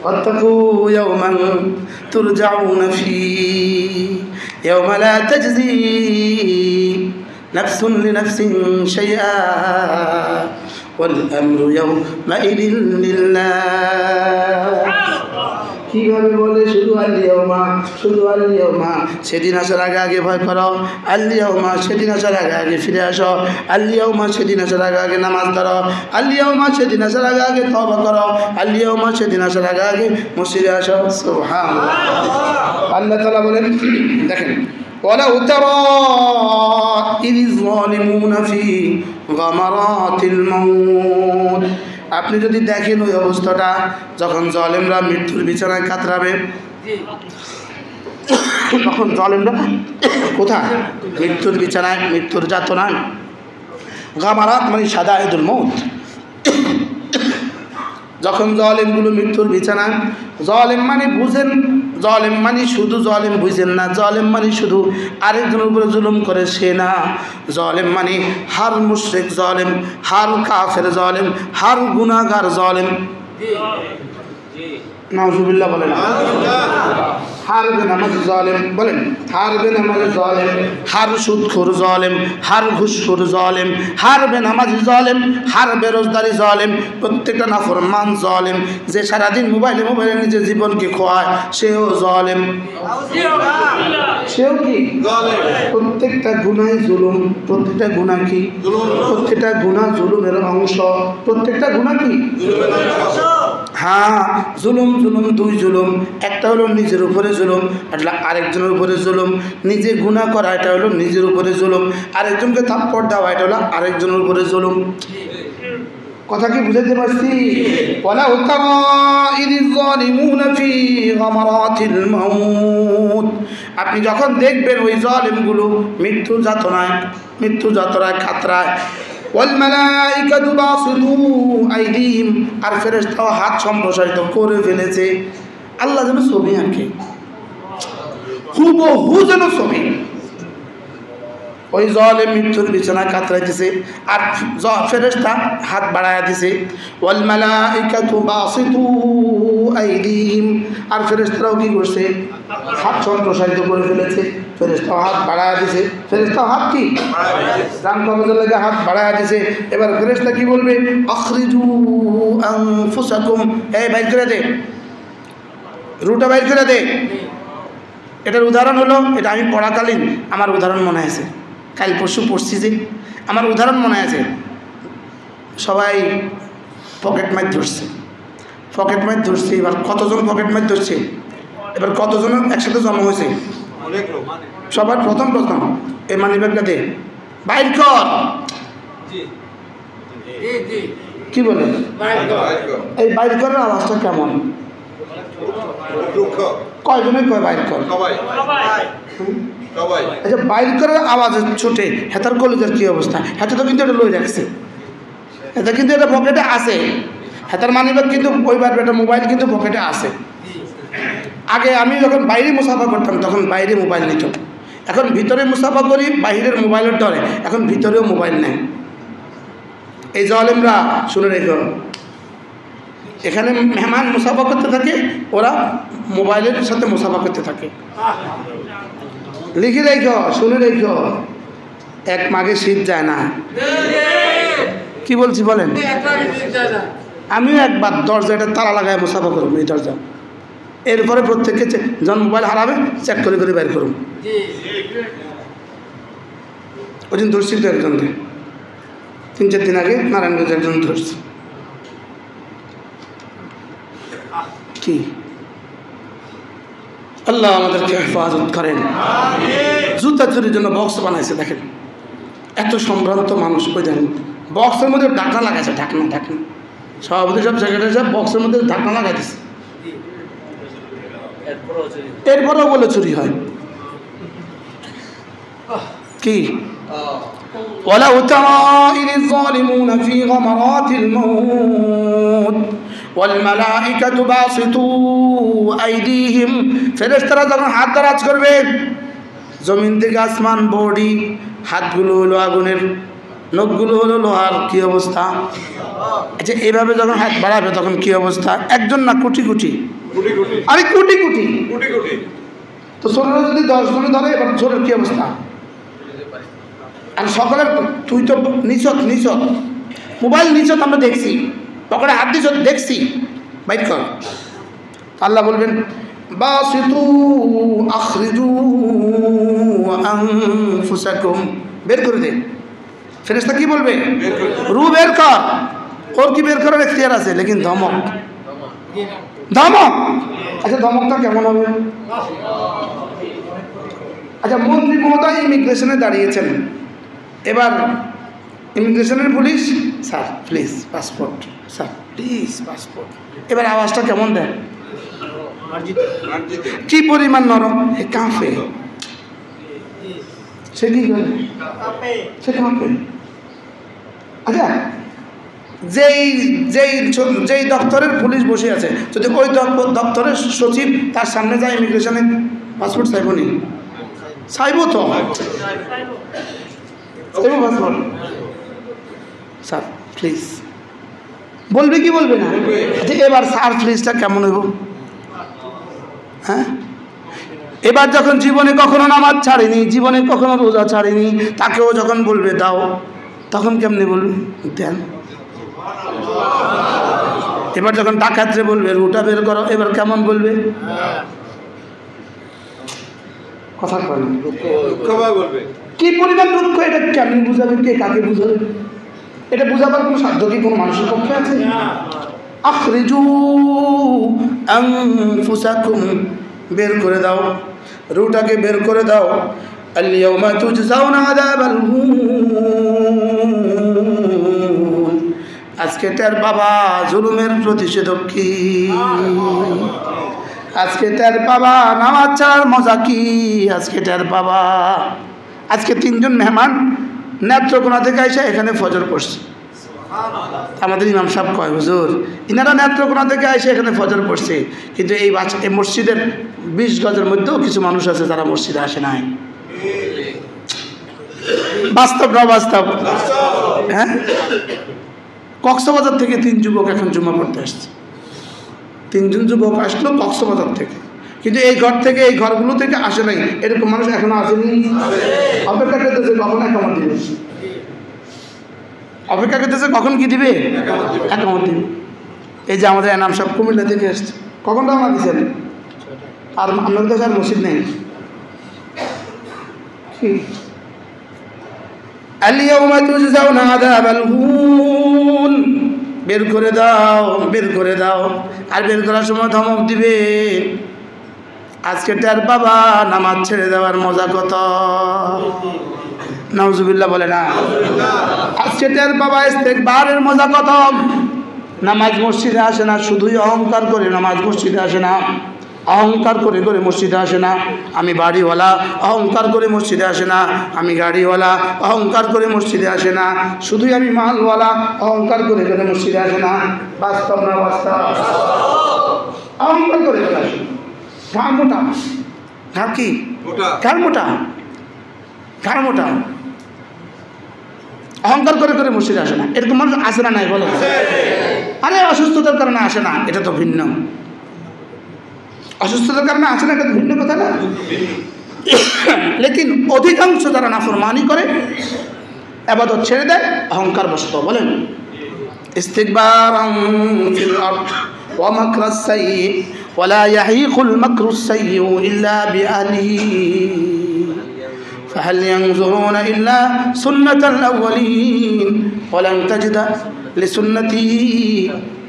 ওয়াত্তাকু ইয়াওমান তুরজাউনা ফীহি ইয়াওমা লা তাজজি নাফসুন লিনাফসিন শাইআ ওয়াল আমরু ইয়াওমাইদিন লিল্লাহ। কীভাবে বলে? শুধু আল-ইয়াউমা, শুধু আল-ইয়াউমা, সেদিন আসার আগে আগে ভয় করো। আল-ইয়াউমা, সেদিন আসার আগে আগে ফিরে আসো। আল-ইয়াউমা, সেদিন আসার আগে আগে নামাজ ধরো। আল-ইয়াউমা, সেদিন আসার আগে আগে তওবা করো। আল-ইয়াউমা, সেদিন আসার আগে আগে মসজিদে আসো। সুবহানাল্লাহ। আল্লাহ তাআলা বলেন, দেখেন, ওয়ালাউ তারা ইয যালিমুনা ফি গামারাতিল মাউত। আপনি যদি দেখেন ওই অবস্থাটা, যখন জালেমরা মৃত্যুর বিছানায় কাতরাবে, তখন জালেমরা কোথায়? মৃত্যুর বিছানায়, মৃত্যুর যাতনায়। গামারাত মানে শাদাইদুল মউত। যখন জালেমগুলো মৃত্যুর বিছানায়, জালেম মানে বুঝেন, জালেম মানে শুধু জালেম বুঝেন না, জালেম মানে শুধু আরেকজনের উপরে জুলুম করে সে না। জালেম মানে হার মুশরিক জালেম, হার কাফের জালেম, হার গুনাহগার জালেম। নাউজুবিল্লাহ বলেন। হার বেনামাজি জালেম বলেন, হার বেনামাজি জালেম, হার সুদখোর জালেম, হার ঘুষখোর জালেম, হার বেনামাজি জালেম, হার বেরোজগারি জালেম, প্রত্যেকটা নাফরমান জালেম। যে সারাদিন মোবাইলে মোবাইলে নিজের জীবনকে খোয়ায় সেও জালেম। সেও কি? প্রত্যেকটা গুনাহ জুলুম। প্রত্যেকটা গুনাহ কি? প্রত্যেকটা গুনাহ জুলুমের অংশ। প্রত্যেকটা গুনাহ কি? হ্যাঁ, জুলুম জুলুম, দুই জুলুম। একটা হলো নিজের উপরে জুলুম, এটা আরেকজনের উপরে জুলুম। নিজে গুনাহ করা এটা হলো নিজের উপরে জুলুম, আরেকজনকে থাপ্পড় দেওয়া এটা হলো আরেকজনের উপরে জুলুম। কথা কি বুঝাতে পারছি? ওয়ালা উতারা ইযিজ যালিমুনা ফি গামারাতিল মাউত। আপনি যখন দেখবেন ওই জালিমগুলো মৃত্যু যাতনায় খাতরায়, ওয়াল মালাইকাতু বাসিতু আইদিহিম, আর ফেরেশতাও হাত সম্প্রসারিত করে ফেলেছে। আল্লাহ যেন ছবি আঁকে, হুবহু যেন ছবি। ওই জালেম মৃত্যুর বিছানায় কাতরাইতেছে আর ফেরেশতা হাত বাড়ায়া দিছে। ওয়াল মালাইকাতু বাসিতু আইদিহিম, আর ফেরেশতারাও কি করছে? হাত সম্প্রসারিত করে ফেলেছে। ফেরেশতাও হাত বাড়ায়া দিছে। ফেরেশতাও হাত কি রান কবজের লাগে হাত বাড়ায়া দিছে। এবার ফেরেশতা কি বলবে? আখরিজু আনফুসাকুম, এই বাইর করে দে, রুটা বাইর করে দে। এটার উদাহরণ হলো, এটা আমি পড়াকালীন আমার উদাহরণ মনে আছে, কাল পরশু পড়ছি যে আমার উদাহরণ মনে আছে। সবাই পকেট মার ধরছে, এবার কতজন পকেট মার ধরছে? এবার কতজন একসাথে জমা হয়েছে? সবার প্রথম এই মানি ব্যাগটা দে, বাইর কর। কি বলে এই বাইর করার আওয়াজটা কেমন? কয়জনে কয় বাইর কর? আচ্ছা, বাইর করার আওয়াজ ছুটে হেতার কলেজের কি অবস্থা? হেতে তো কিন্তু এটা লই রাখছে, এটা কিন্তু এটা পকেটে আছে। হেতার মানিব্যাগ কিন্তু ওই বার একটা মোবাইল কিন্তু পকেটে আছে। আগে আমি যখন বাইরে মুসাফা করতাম তখন বাইরে মোবাইল নিত, এখন ভিতরে মুসাফা করি বাইরের মোবাইলের ডরে, এখন ভিতরেও মোবাইল নেই। এই জালেমরা শুনে রেখো, এখানে মেহমান মুসাফা করতে থাকে, ওরা মোবাইলের সাথে মুসাফা করতে থাকে। লিখে রেখো, শুনে রেখো, এক মাঘে শীত যায় না। কি বলছি বলেন? আমিও একবার দরজাটা তালা লাগায় মুসাফা করুন এই দরজা, এরপরে প্রত্যেককে যখন মোবাইল হারাবে চেক করে করে বের করুন। ওই দিন ধরছি তো একজনকে, 3-4 দিন আগে নারায়ণগঞ্জ একজন ধরছি। কি আল্লাহ আমাদেরকে হেফাজত করেন। জুতা চুরির জন্য বক্স বানাইছে, দেখেন এত সম্ভ্রান্ত মানুষ। ওই দেখেন বক্সের মধ্যে ঢাকনা লাগাইছে, ঢাকনা সভাপতি সব সেক্রেটারি সব বক্সের মধ্যে ঢাকনা লাগাই দিচ্ছে, এরপরেও বলে চুরি হয়। কি ওয়ালাউ তারা ইযিজ যালিমুনা ফি গামারাতিল মাউত ওয়াল মালাইকাতু বাসিতু আইদিহিম, ফেরেশতারা যখন হাত দারাজ করবে জমিন থেকে আসমান, বডি, হাতগুলো হলো আগুনের, নখগুলো হলো লোহার। কি অবস্থা? আচ্ছা, এইভাবে যখন হাত বাড়াবে তখন কি অবস্থা? একজন না কোটি কোটি, আরে কোটি কোটি। তো শরীরে যদি 10 জনে ধরে, এবার শরীরের কি অবস্থা? আর সকলের, তুই তো নিচত মোবাইল নিচত, আমরা দেখছি, পকেটে হাত দিছ দেখছি, বাইর কর। আল্লাহ বলবেন বাসিতু আখরিজু আনফুসাকুম, বের করে দে। ফেরেশতা কি বলবে? রু বের কর। ওর কি বের করার এখতিয়ার আছে, লেকিন ধমক। আচ্ছা, ধমকটা কেমন হবে? আচ্ছা, মন্ত্রী মহোদয় ইমিগ্রেশনে দাঁড়িয়েছেন, এবার ইমিগ্রেশনের পুলিশ, sir please passport, sir please passport. এবার আওয়াজটা কেমন দেয়? কি পরিমাণ নরম, কাঁপে। সে কি করে? সে কাঁপে। আচ্ছা, যেই দপ্তরের পুলিশ বসে আছে, যদি ওই দপ্তরের সচিব তার সামনে যায় ইমিগ্রেশনে পাসপোর্ট চাইব নি? চাইব তো, পাসপোর্ট স্যার প্লিজ বলবে কি বলবে না? আচ্ছা, এবার স্যার প্লিজটা কেমন হইব? হ্যাঁ, এবার যখন জীবনে কখনো নামাজ ছাড়েনি, জীবনে কখনো রোজা ছাড়েনি, তাকেও যখন বলবে দাও, তখন কেমনি বলবে দেন। এবার যখন ডাকাতরে বলবে রুটা বের করো, এবার কেমন বলবে? কথা কয় না, কি পরিমাণ দুঃখ, এটা কেমনি বুঝাবে, কে কাকে বুঝাবে? এটা বুঝাবার কোনো সাধ্য কি কোনো মানুষের পক্ষে আছে? আখরিজু আনফুসাকুম, বের করে দাও, রুটাকে বের করে দাও। আল-ইয়াওমা তুজজাউনা আযাবাল হুন, আজকে তার বাবা জুলুমের প্রতিষেধক কি, আজকে তার বাবা নামাজ ছাড়ার মজা কি, আজকে তার বাবা। আজকে 3 জন মেহমান নেত্রকোনা থেকে এসে এখানে ফজর পড়ছে। আমাদের ইমাম সাহেব কয় হুজুর ইনারা নেত্রকোনা থেকে এসে এখানে ফজর পড়ছে, কিন্তু এই মসজিদের 20 গজের মধ্যেও কিছু মানুষ আছে যারা মসজিদে আসে নাই। বাস্তব না বাস্তব? হ্যাঁ, কক্সবাজার থেকে 3 যুবক এখন জুমা পড়তে আসছে। 3 জন যুবক আসলো কক্সবাজার থেকে, কিন্তু এই ঘর থেকে, এই ঘরগুলো থেকে আসে নাই। এরকম মানুষ এখনো আসেনি, অপেক্ষা করতেছে কখন একামত দিবে, অপেক্ষা করতেছে কখন কি দিবে, একামত দিবে। এই যে আমাদের এনাম সাহেব কুমিল্লা থেকে এসছে, কখন রওনা দিচ্ছেন? আর আপনার কাছে আর মসজিদ নেই। আল-ইয়াওমা তুজজাউনা আযাবাল হুন, বের করে দাও, বের করে দাও। আর বের করার সময় ধমক দিবে, আজকে তার বাবা নামাজ ছেড়ে দেওয়ার মজা কত। নাউজুবিল্লাহ বলে না? আজকে তার বাবা ইস্তেগফারের মজা কত। নামাজ মসজিদে আসে না, শুধুই অহংকার করে নামাজ মসজিদে আসে না, অহংকার করে করে মসজিদে আসে না। আমি বাড়িওয়ালা, অহংকার করে মসজিদে আসে না। আমি গাড়িওয়ালা, অহংকার করে মসজিদে আসে না। শুধুই আমি মালওয়ালা, অহংকার করে করে মসজিদে আসে না। বাস্তব না বাস্তব? অহংকার করে করে আসে। ঘাড় মোটা, ঘাড় কি ঘাড় মোটা, ঘাড় মোটা, অহংকার করে করে মসজিদে আসে না। এরকম মানুষ আসে না নাই বলো? আরে অসুস্থতার কারণে আসে না, এটা তো ভিন্ন। অসুস্থতার কারণে আসে না, এটা ভিন্ন কথা না? লেকিন অধিকাংশ যারা নাফরমানি করে, ইবাদত ছেড়ে দেয় অহংকার বশত, বলেন ইস্তিকবারান ফিল আরদ ওয়া মাকরাস সাইয়্যি ওয়া লা ইয়াহিকুল মাকরুস সাইয়্যু ইল্লা বিআহলিহি ফাহাল ইয়ানজুরুনা ইল্লা সুন্নাতাল আউওয়ালিন ওয়া লান তাজিদা লিসুন্নতি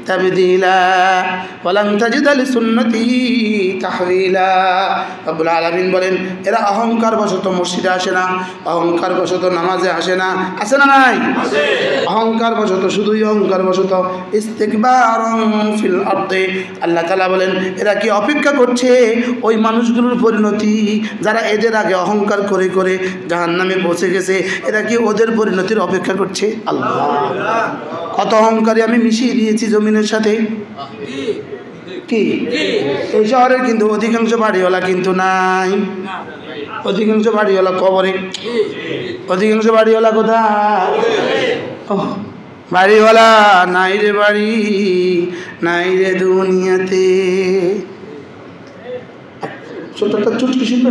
তাবদীলা ওয়া লান তাজিদা লিসুন্নতিহি তাহওয়িলা। রব্বুল আলামিন বলেন, এরা অহংকার বশত মসজিদে আসে না, অহংকার বশত নামাজে আসে না। আছে না নাই? অহংকার বশত, শুধুই অহংকার বশত। ইস্তিকবারান ফিল আরদে, আল্লাহ তাআলা বলেন এরা কি অপেক্ষা করছে ওই মানুষগুলোর পরিণতি যারা এদের আগে অহংকার করে করে জাহান্নামে পৌঁছে গেছে। এরা কি ওদের পরিণতির অপেক্ষা করছে? আল্লাহ, কত অহংকারী আমি মিশিয়ে দিয়েছি জমিনের সাথে। কি এই শহরের কিন্তু অধিকাংশ বাড়িওয়ালা কিন্তু নাই, অধিকাংশ বাড়িওয়ালা কবরে, অধিকাংশ বাড়িওয়ালা কোথায়? বাড়িওয়ালা নাই রে বাড়ি, নাই রে দুনিয়াতে। ছোট্ট একটা চুটকি শুনবে,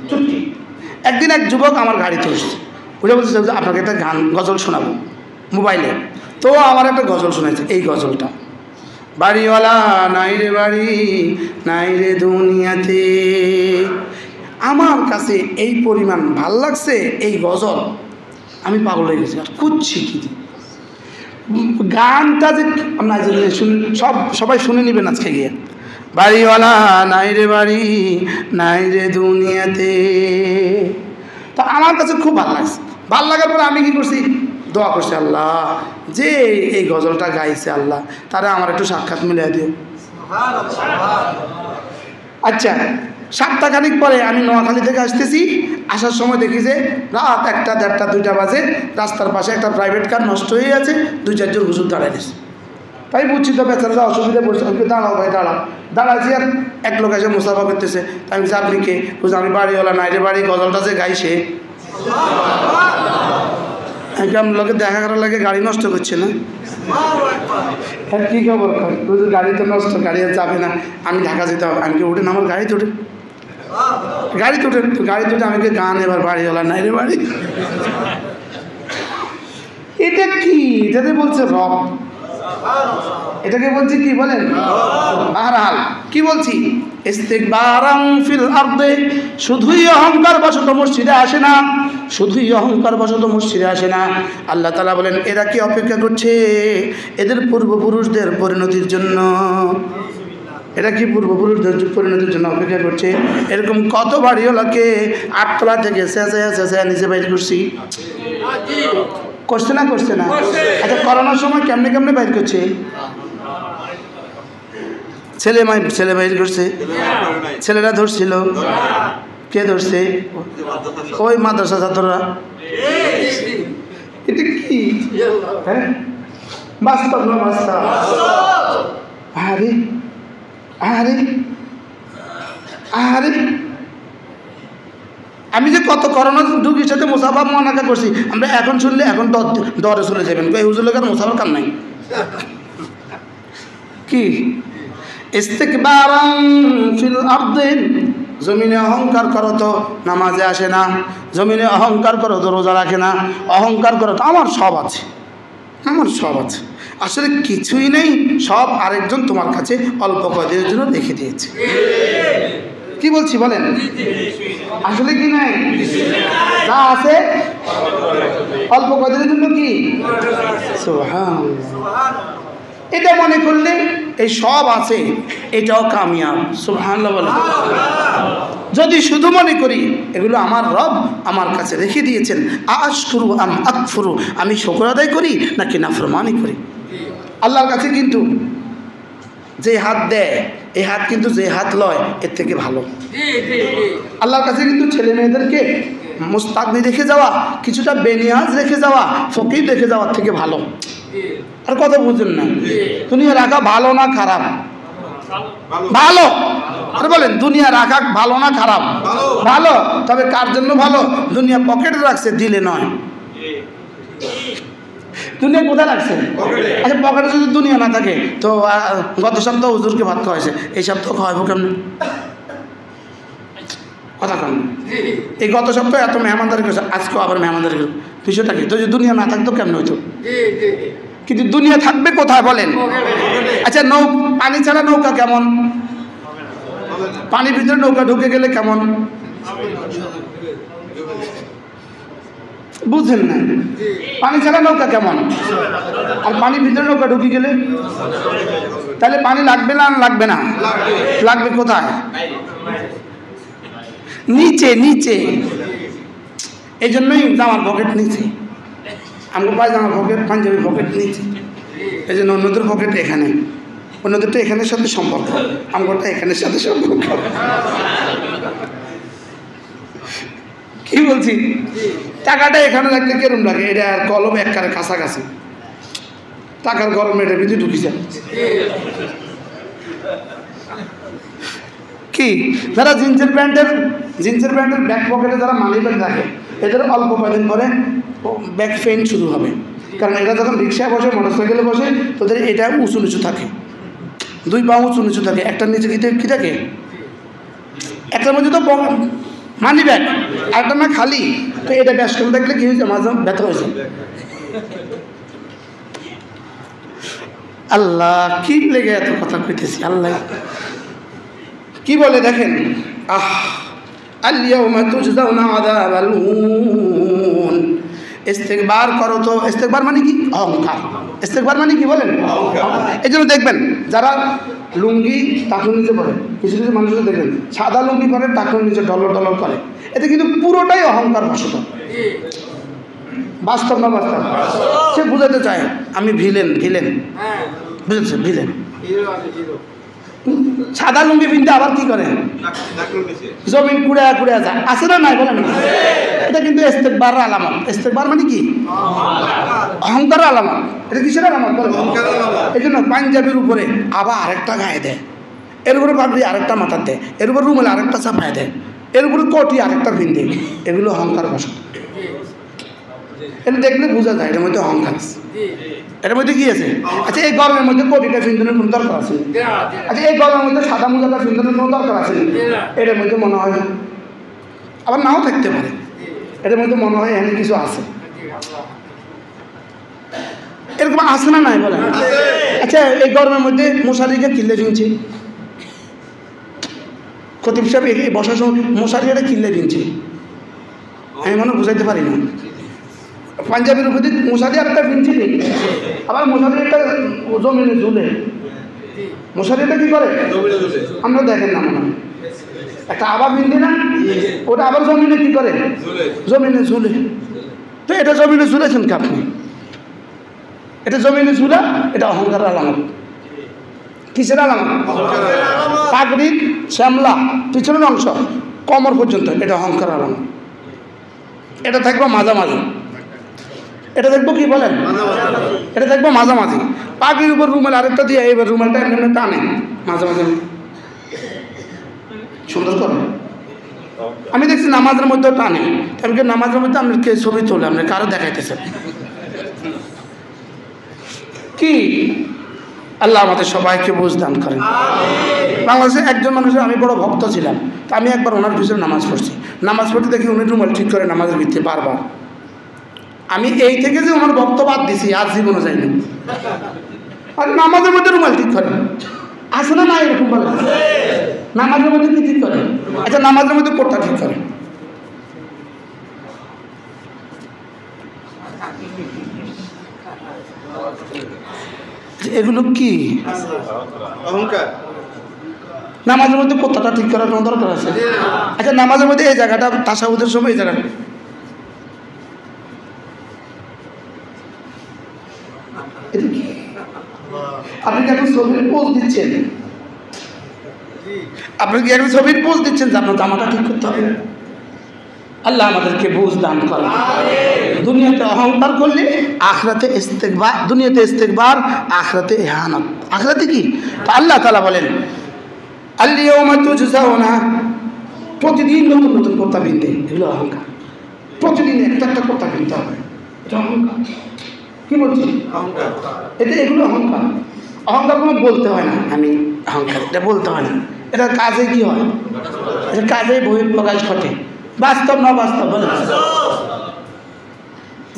চুটকি। একদিন এক যুবক আমার গাড়িতে এসছে, উঠে বলছে আপনাকে একটা গান গজল শোনাবো মোবাইলে। তো আমার একটা গজল শোনাচ্ছে, এই গজলটা, বাড়িওয়ালা নাই রে বাড়ি, নাই রে দুনিয়াতে। আমার কাছে এই পরিমাণ ভাল লাগছে এই গজল, আমি পাগল হয়ে গেছি। আর খুঁজছি কি গানটা যে আপনার সবাই শুনে নেবেন আজকে গিয়ে। বাড়িওয়ালা নাই রে বাড়ি, নাই রে দুনিয়াতে। তো আমার কাছে খুব ভালো লাগছে। ভাল লাগার পরে আমি কি করছি, দোয়া করছি, আল্লাহ যে এই গজলটা গাইছে আল্লাহ তারা আমার একটু সাক্ষাৎ মিলিয়ে দিও। আচ্ছা, সপ্তাহখানিক পরে আমি নোয়াখালী থেকে আসতেছি, আসার সময় দেখি যে রাত 1টা, 1:30, 2টা বাজে। রাস্তার পাশে একটা প্রাইভেট কার নষ্ট হয়ে গেছে, 2-4 জন হুজুর দাঁড়ায় গেছে। তাই বুঝছি তো বেচারা অসুবিধা পড়ছে। আমি দাঁড়াও ভাই দাঁড়াও, দাঁড়াইছি। আর এক লোক এসে মুসাফা করতেছে। তাই আমি আপনি কে? বুঝলাম আমি বাড়িওয়ালা নাই রে বাড়ি, গজলটা যে গাইছে। আমার লোকে দেখা করার লাগে গাড়ি নষ্ট করছে না, কী খবর? গাড়ি তো নষ্ট, গাড়ি আর যাবে না, আমি ঢাকা যেতে হবে। আমি কি উঠেন? আমার গাড়িতে উঠে, গাড়িতে উঠে, গাড়িতে উঠে আমাকে গান এবার বাড়িওয়ালা নাই রে বাড়ি। এটা কি? এটাতে বলছে রব, এটাকে বলছি কি বলেন? বাহরহাল কি বলছি, ইস্তিকবারাং ফিল আরদে, শুধুই অহংকার বশত মসজিদে আসে না, শুধুই অহংকার বশত মসজিদে আসে না। আল্লাহ তাআলা বলেন এরা কি অপেক্ষা করছে এদের পূর্বপুরুষদের পরিণতির জন্য? এরা কি পূর্বপুরুষদের পরিণতির জন্য অপেক্ষা করছে? এরকম কত বাড়িওয়ালাকে 8 তলা থেকে চেঁচায়া নিচে বাইর করছি, করছে না? করছে না? আচ্ছা, করোনার সময় কেমনে কেমনে বাইর করছে? ছেলে বাইর করছে, ছেলেরা ধরছিল। কে ধরছে? ওই মাদ্রাসা ছাত্ররা। এটা কি? হ্যাঁ, বাস্তব না বাস্তব? আরে আরে আরে, আমি যে কত করোনা রোগীর সাথে মুসাফা মোনাকা করছি, আমরা এখন শুনলে এখন ডরে চলে যাবেন, এই হুজুর লোকের মুসাফার কাম নাই। কি ইস্তিকবারান ফিল আরদি, জমিনে অহংকার করো তো নামাজে আসে না, জমিনে অহংকার করো তো রোজা রাখে না, অহংকার করো তো আমার সব আছে, আমার সব আছে। আসলে কিছুই নেই, সব আরেকজন তোমার কাছে অল্প কদিনের জন্য রেখে দিয়েছে। কি বলছি বলেন? আসলে কি নাই, যা আছে অল্প কদিনের জন্য। কি সুবহানাল্লাহ, এটা মনে করলে এই সব আছে, এটাও কামিয়াব। সুবহানাল্লাহ বলেন। যদি শুধু মনে করি এগুলো আমার রব আমার কাছে রেখে দিয়েছেন, আশকুরু আম আকফুরু, আমি শুকর আদায় করি নাকি নাফরমানি করি। আল্লাহর কাছে কিন্তু যে হাত দেয় এই হাত কিন্তু যে হাত লয় এর থেকে ভালো। আল্লাহর কাছে কিন্তু ছেলে মেয়েদেরকে মুস্তাগনি রেখে যাওয়া, কিছুটা বেনিয়াজ রেখে যাওয়া, ফকির রেখে যাওয়ার থেকে ভালো। আর কথা বুঝেন না, দুনিয়া রাখা ভালো না খারাপ? ভালো। আর বলেন দুনিয়া রাখা ভালো না খারাপ? ভালো। তবে কার জন্য ভালো? দুনিয়া পকেটে রাখছে, দিলে নয়। দুনিয়া কোথায় রাখছে? আচ্ছা, পকেটে যদি দুনিয়া না থাকে তো গত সপ্তাহ হুজুরকে ভাত খাওয়াইছে, এই সপ্তাহ খাওয়াবো কেমন? কথা কেন? এই গত সপ্তাহে এত মেহমানদারি করেছে, আজকেও আবার মেহমানদারি করবে, বিষয়টা কি? তো যদি দুনিয়া না থাকতো কেমন হইতো? কিন্তু দুনিয়া থাকবে কোথায় বলেন? আচ্ছা, পানি ছাড়া নৌকা কেমন? পানির ভিতরে নৌকা ঢুকে গেলে কেমন? বুঝছেন না? পানি ছাড়া নৌকা কেমন? আর পানির ভিতরে নৌকা ঢুকে গেলে তাহলে পানি লাগবে না? লাগবে না? লাগবে কোথায়? নিচে। নিচে। এই জন্যই জামার পকেট নিচে, আমার পায়জামার পকেট, পাঞ্জাবি পকেট নিচে। এই জন্য অন্যদের পকেট এখানে, অন্যদেরটা এখানের সাথে সম্পর্ক, আমগরটা এখানের সাথে সম্পর্ক। কি বলছি? টাকাটা এখানে রাখলে কেরম লাগে? এটা আর কলম একবারে কাছাকাছি, টাকার গরম এটার ভিতরে ঢুকি যায়। কি যারা জিন্সের প্যান্টের ব্যাক পকেটে যারা মানি ব্যাগ রাখে, এদের অল্প কদিন পরে ব্যাক পেইন শুরু হবে। কারণ এরা যখন রিক্সায় বসে, মোটরসাইকেলে বসে, তোদের এটা উঁচু নিচু থাকে, দুই পা উঁচু নিচু থাকে, একটার নিচে কী থাকে? একটার মধ্যে তো মানি ব্যাগ, আরেকটা না খালি। তো এটা ব্যাস করে দেখলে কী হয়েছে? মাঝে ব্যথা হয়েছে। আল্লাহ, কি লেগে এত কথা কইতেছি? আল্লাহ কি বলে দেখেন, আল-ইয়াওমা তুজজাউনা আযাবাল হুন। ইস্তেকবার করো তো, ইস্তেকবার মানে কি? অহংকার। ইস্তেকবার মানে কি বলেন? এই জন্য দেখবেন যারা লুঙ্গি টাকুর নিচে পরে, কিছু কিছু মানুষরা দেখবেন সাদা লুঙ্গি পরে টাকুর নিচে ডলর ডলর করে, এতে কিন্তু পুরোটাই অহংকার বশত। বাস্তব না বাস্তব? সে বুঝাতে চায় আমি ভিলেন, বুঝেছে? ভিলেন। সাদা লুঙ্গি পিনতে আবার কি করে? জমিন কুড়ে কুড়ে যায়, আছে না নাই বলেন? এটা কিন্তু ইস্তেকবার আলামত। ইস্তেকবার মানে কি? অহংকার আলামত। এটা কিসের আলামত? এই জন্য পাঞ্জাবির উপরে আবার আরেকটা গায়ে দেয়, এর উপরে পাগড়ি আরেকটা মাথার দেয়, এর উপরে রুমাল আরেকটা চাপায় দেয়, এর উপরে কোটি আরেকটা পিন দেয়। এগুলো অহংকার বশত। এটা দেখলে বোঝা যায় এটার মধ্যে অহংকার আছে, এটার মধ্যে কি আছে। আচ্ছা এই গরমের মধ্যে কোটিটা ফিন্দনের কোনো দরকার আছে? আচ্ছা এই গরমের মধ্যে সাদা মোজাটা ফিন্দনের কোনো দরকার আছে? এটার মধ্যে মনে হয়, আবার নাও থাকতে পারে, এটার মধ্যে মনে হয় এখানে কিছু আছে। এরকম আছে না নাই বলেন? আচ্ছা এই গরমের মধ্যে মশারিকে কিনলে ফিনছি, খতিব সাহেব এই বসার সময় মশারিটা কিনলে ফিনছি, আমি মনে বুঝাইতে পারি না। পাঞ্জাবের উপর দিয়ে মশারি একটা ফিনছি, আবার মশারি একটা জমিনে ঝুলে, মশারিটা কি করে আমরা দেখেন না মনে হয় একটা আবার ফিনছি না, ওটা আবার জমিনে কি করে, জমিনে ঝুলে। তো এটা জমিনে ঝুলেছেন কি আপনি? এটা জমিনে ঝুলা, এটা অহংকারের আলামত। কিসের আলামত? পাগড়ির শ্যামলা পিছনের অংশ কমর পর্যন্ত, এটা অহংকারের আলামত। এটা থাকবো মাঝামাঝি, এটা দেখবো কি বলেন, এটা দেখবো মাঝামাঝি। পাগড়ির উপর রুমাল আরেকটা দিয়ে এবার রুমালটা এমনি টানে মাঝামাঝি, সুন্দর করে। আমি দেখছি নামাজের মধ্যেও টানে, আমি নামাজের মধ্যে আপনি কে ছবি তোলে, আপনি কারো দেখাইতেছেন কি? আল্লাহ আমাদের সবাইকে বুঝ দান করেন। বাংলাদেশে একজন মানুষের আমি বড় ভক্ত ছিলাম, তা আমি একবার ওনার পিছনে নামাজ পড়ছি, নামাজ পড়তে দেখি উনি রুমাল ঠিক করে নামাজের ভিত্তি বারবার। আমি এই থেকে যে ওনার ভক্ত বাদ দিছি আর জীবনও যাইনি। আর নামাজের মধ্যে রুমাল ঠিক করে আসে না, না এরকম বলে নামাজের মধ্যে কি ঠিক করে? আচ্ছা নামাজের মধ্যে কোনটা ঠিক করে? এগুলো কি অহংকার? নামাজের মধ্যে কোথাটা ঠিক করার কোনো দরকার আছে? আচ্ছা নামাজের মধ্যে এই জায়গাটা তাশাহুদের সময় এই জায়গাটা আপনি কি এখন ছবির পোজ দিচ্ছেন? আপনি কি এখন ছবির পোজ দিচ্ছেন যে আপনার জামাটা ঠিক করতে হবে? আল্লাহ আমাদেরকে বুঝ দান করেন। দুনিয়াতে অহংকার করলে আখিরাতে ইস্তেকবার, দুনিয়াতে ইস্তেকবার, আখিরাতে ইহানাত। আখিরাতে কি? তো আল্লাহ তাআলা বলেন আল-ইয়াওমা তুজজাউনা, প্রতিদিন নতুন নতুন কথা কিনতে, এগুলো অহংকার। প্রতিদিন একটা একটা কথা কিনতে হবে, এটা অহংকার। কি বলছি? অহংকার। এটা এগুলো অহংকার। অহংকার কোনো বলতে হয় না আমি অহংকার, এটা বলতে হয় না, এটা কাজে কি হয়, এটা কাজে বহিঃপ্রকাশ ঘটে। বাস্তব না বাস্তব বলে,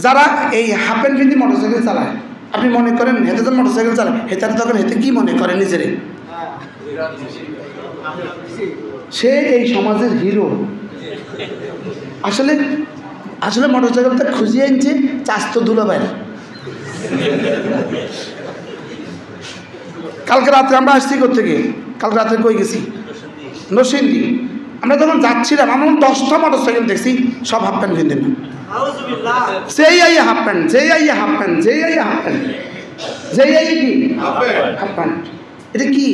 যারা এই হাফ প্যান্ট পিন্দি মোটরসাইকেল চালায়, আপনি মনে করেন হেতে যখন মোটরসাইকেল চালায় হেতারে তখন হেতে কি মনে করে নিজেরে? সে এই সমাজের হিরো। আসলে আসলে মোটরসাইকেলটা খুঁজিয়ে আনছে চাস্ত দুলাভাইয়ের। কালকে রাত্রে আমরা আসছি কোত্থেকে, কালকে রাত্রে কই গেছি নরসিংদী। আমরা যখন যাচ্ছিলাম আমরা 10টা মোটরসাইকেল দেখছি, সব হাফ প্যান্ট কিনতেন না। যেই আই হাফ প্যান্ট, যেই আই হাফ প্যান্ট, যেই আই হাফ প্যান্ট, যেই আই কি হাফ প্যান্ট। এটা কি?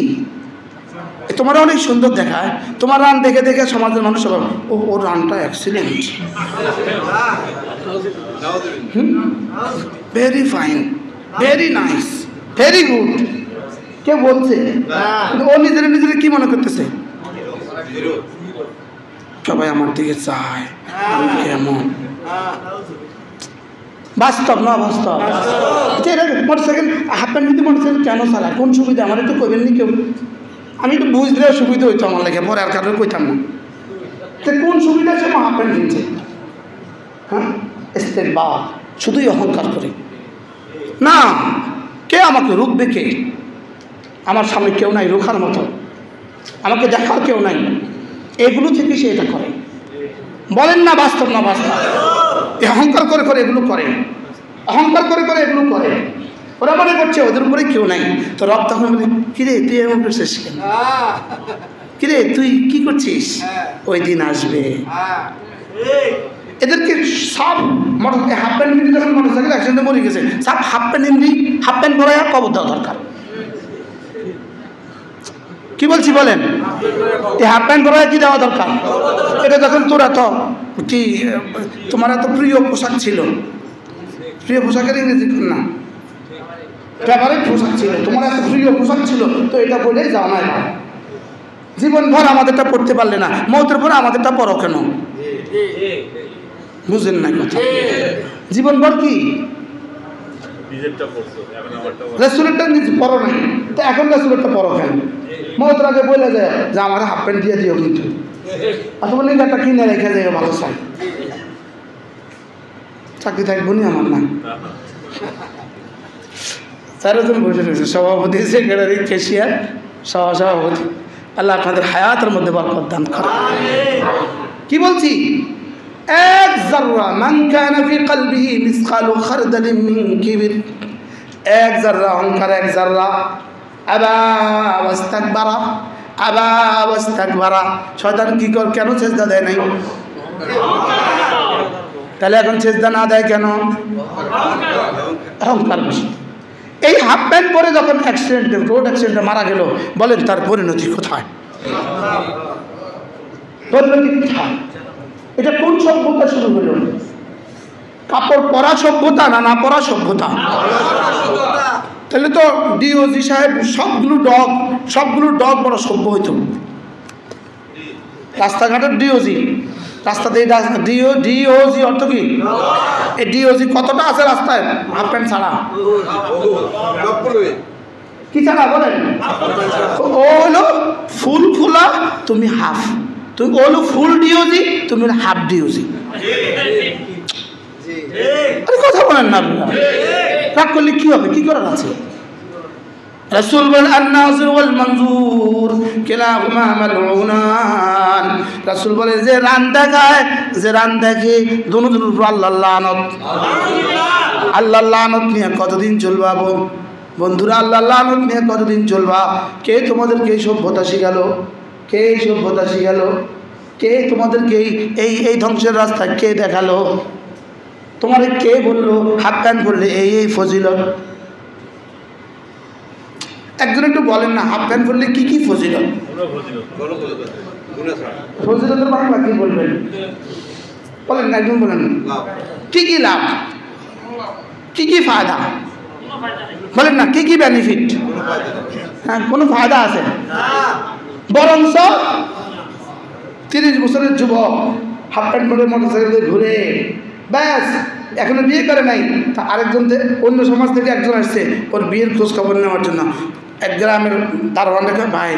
তোমার অনেক সুন্দর দেখায়, তোমার রান দেখে দেখে সমাজের মানুষ সব ও ওর রানটা excellent, very fine, very nice, very good. কে বলছে? ও নিজের নিজের কি মনে করতেছে? সবাই আমার দিকে চায়, আমি কেমন? বাস্তব না বাস্তব? মোটরসাইকেল হাফ প্যান্ট নিতে মোটরসাইকেল কেন চালায়, কোন সুবিধা? আমার একটু কইবেন নি কেউ? আমি একটু বুঝলে সুবিধা হইতো আমার লাগে, পরে আর কারণে কইতাম না। কোন সুবিধা সে হাফ প্যান্ট কিনছে? হ্যাঁ বা শুধুই অহংকার করে না। কে আমাকে রুখবে? কে? আমার সামনে কেউ নাই রোখার মতো, আমাকে দেখার কেউ নাই, এগুলো থেকে সে এটা করে। বলেন না বাস্তব না বাস্তব? অহংকার করে করে এগুলো করে, অহংকার করে করে এগুলো করে। ওরা মনে করছে ওদের উপরে কেউ নাই। তো রব তখন বলে কিরে তুই এমন করছিস কেন? কিরে তুই কি করছিস? ওই দিন আসবে। এদেরকে সব হাফ প্যান্ট মিলি যখন মোটরসাইকেল অ্যাক্সিডেন্টে মরে গেছে, সব হাফ প্যান্ট এমনি হাফ প্যান্ট পরে কবর দেওয়া দরকার। কি বলছি বলেন? এই হাফ প্যান্ট পরে কি দেওয়া দরকার? এটা যখন তোরা তো কি তোমার এত প্রিয় পোশাক ছিল, প্রিয় পোশাকের ইংরেজি না ফেভারিট পোশাক ছিল, তোমার এত প্রিয় পোশাক ছিল, তো এটা বলেই যাও না। জীবনভর আমাদেরটা পড়তে পারলে না, মৌতের পরে আমাদেরটা পড়ো কেন? বুঝেন না কথা? জীবনভর কি রাসূলেরটা নিজে পরো নাই, তো এখন রাসূলেরটা পরো কেন? মওতের আগে বলে যায় যে আমার হাফ প্যান্ট দিয়ে দিও, কিন্তু অথবা একটা কিনে রেখে যায় ভালো চাই, চাকরি থাকবো নি আমার না। চারজন বসে রয়েছে, সভাপতি, সেক্রেটারি, ক্যাশিয়ার, সহসভাপতি। আল্লাহ আপনাদের হায়াতের মধ্যে বরকত দান করে। কি বলছি? এক যাররা মান কানা ফি কলবিহি মিসকালু খারদালিন মিন কিবর, এক যাররা অহংকার, এক যাররা আবা ওয়াস্তাকবারা, আবা ওয়াস্তাকবারা। শয়তান কি কর কেন সেজদা দেয় নাই? তাহলে এখন সেজদা না দেয় কেন? অহংকার বেশি। এই হাফ প্যান্ট পরে যখন অ্যাক্সিডেন্টে, রোড অ্যাক্সিডেন্টে মারা গেল, বলেন তার পরিণতি কোথায়? পরিণতি কোথায়? এটা কোন সভ্যতা শুরু হলো? কাপড় পরা সভ্যতা না না পরা সভ্যতা? তাহলে তো ডিওজি সাহেব সবগুলো ডগ বড় সভ্য হইতো। রাস্তাঘাটের ডিওজি, রাস্তাতে ডিওজি অর্থ কি? এই ডিওজি কতটা আছে রাস্তায় হাফ প্যান্ট ছাড়া? কি ছাড়া বলেন? ও হলো ফুল খোলা, তুমি হাফ। তুমি ও হলো ফুল ডিওজি, তুমি হলো হাফ ডিওজি। কথা বলেন না আপনারা? রাগ করলে কি হবে? কি করার আছে? রাসূল বলেন আন-নাযির ওয়াল মানজুর কিলাহুমা মালউনান। রাসূল বলে যে রান দেখায়, যে রান দেখে, দুজনের উপর আল্লাহর লানত। আল্লাহর লানত নিয়ে কতদিন চলবা বন্ধুরা? আল্লাহর লানত নিয়ে কতদিন চলবা? কে তোমাদেরকে এই সভ্যতা শিখালো? কে এই সভ্যতা শিখালো? কে তোমাদেরকে এই ধ্বংসের রাস্তা কে দেখালো? তোমার কে বললো হাফ প্যান্ট পরলে এই ফজিলত? একজন একটু বলেন না, হাফ প্যান্ট পরলে কি কি ফজিলত? ফজিলতের বাংলা কি বলবেন? বলেন না, একজন বলেন। কি কি লাভ, কি কি ফায়দা বলেন না? কি কি বেনিফিট? হ্যাঁ, কোনো ফায়দা আছে? বরঞ্চ 30 বছরের যুবক হাফ প্যান্ট পরে মোটরসাইকেলে ঘুরে, ব্যাস এখনো বিয়ে করে নাই, তা আরেকজন অন্য সমাজ থেকে একজন আসছে ওর বিয়ের খোঁজ খবর নেওয়ার জন্য। এক গ্রামের দারোয়ান দেখে, ভাই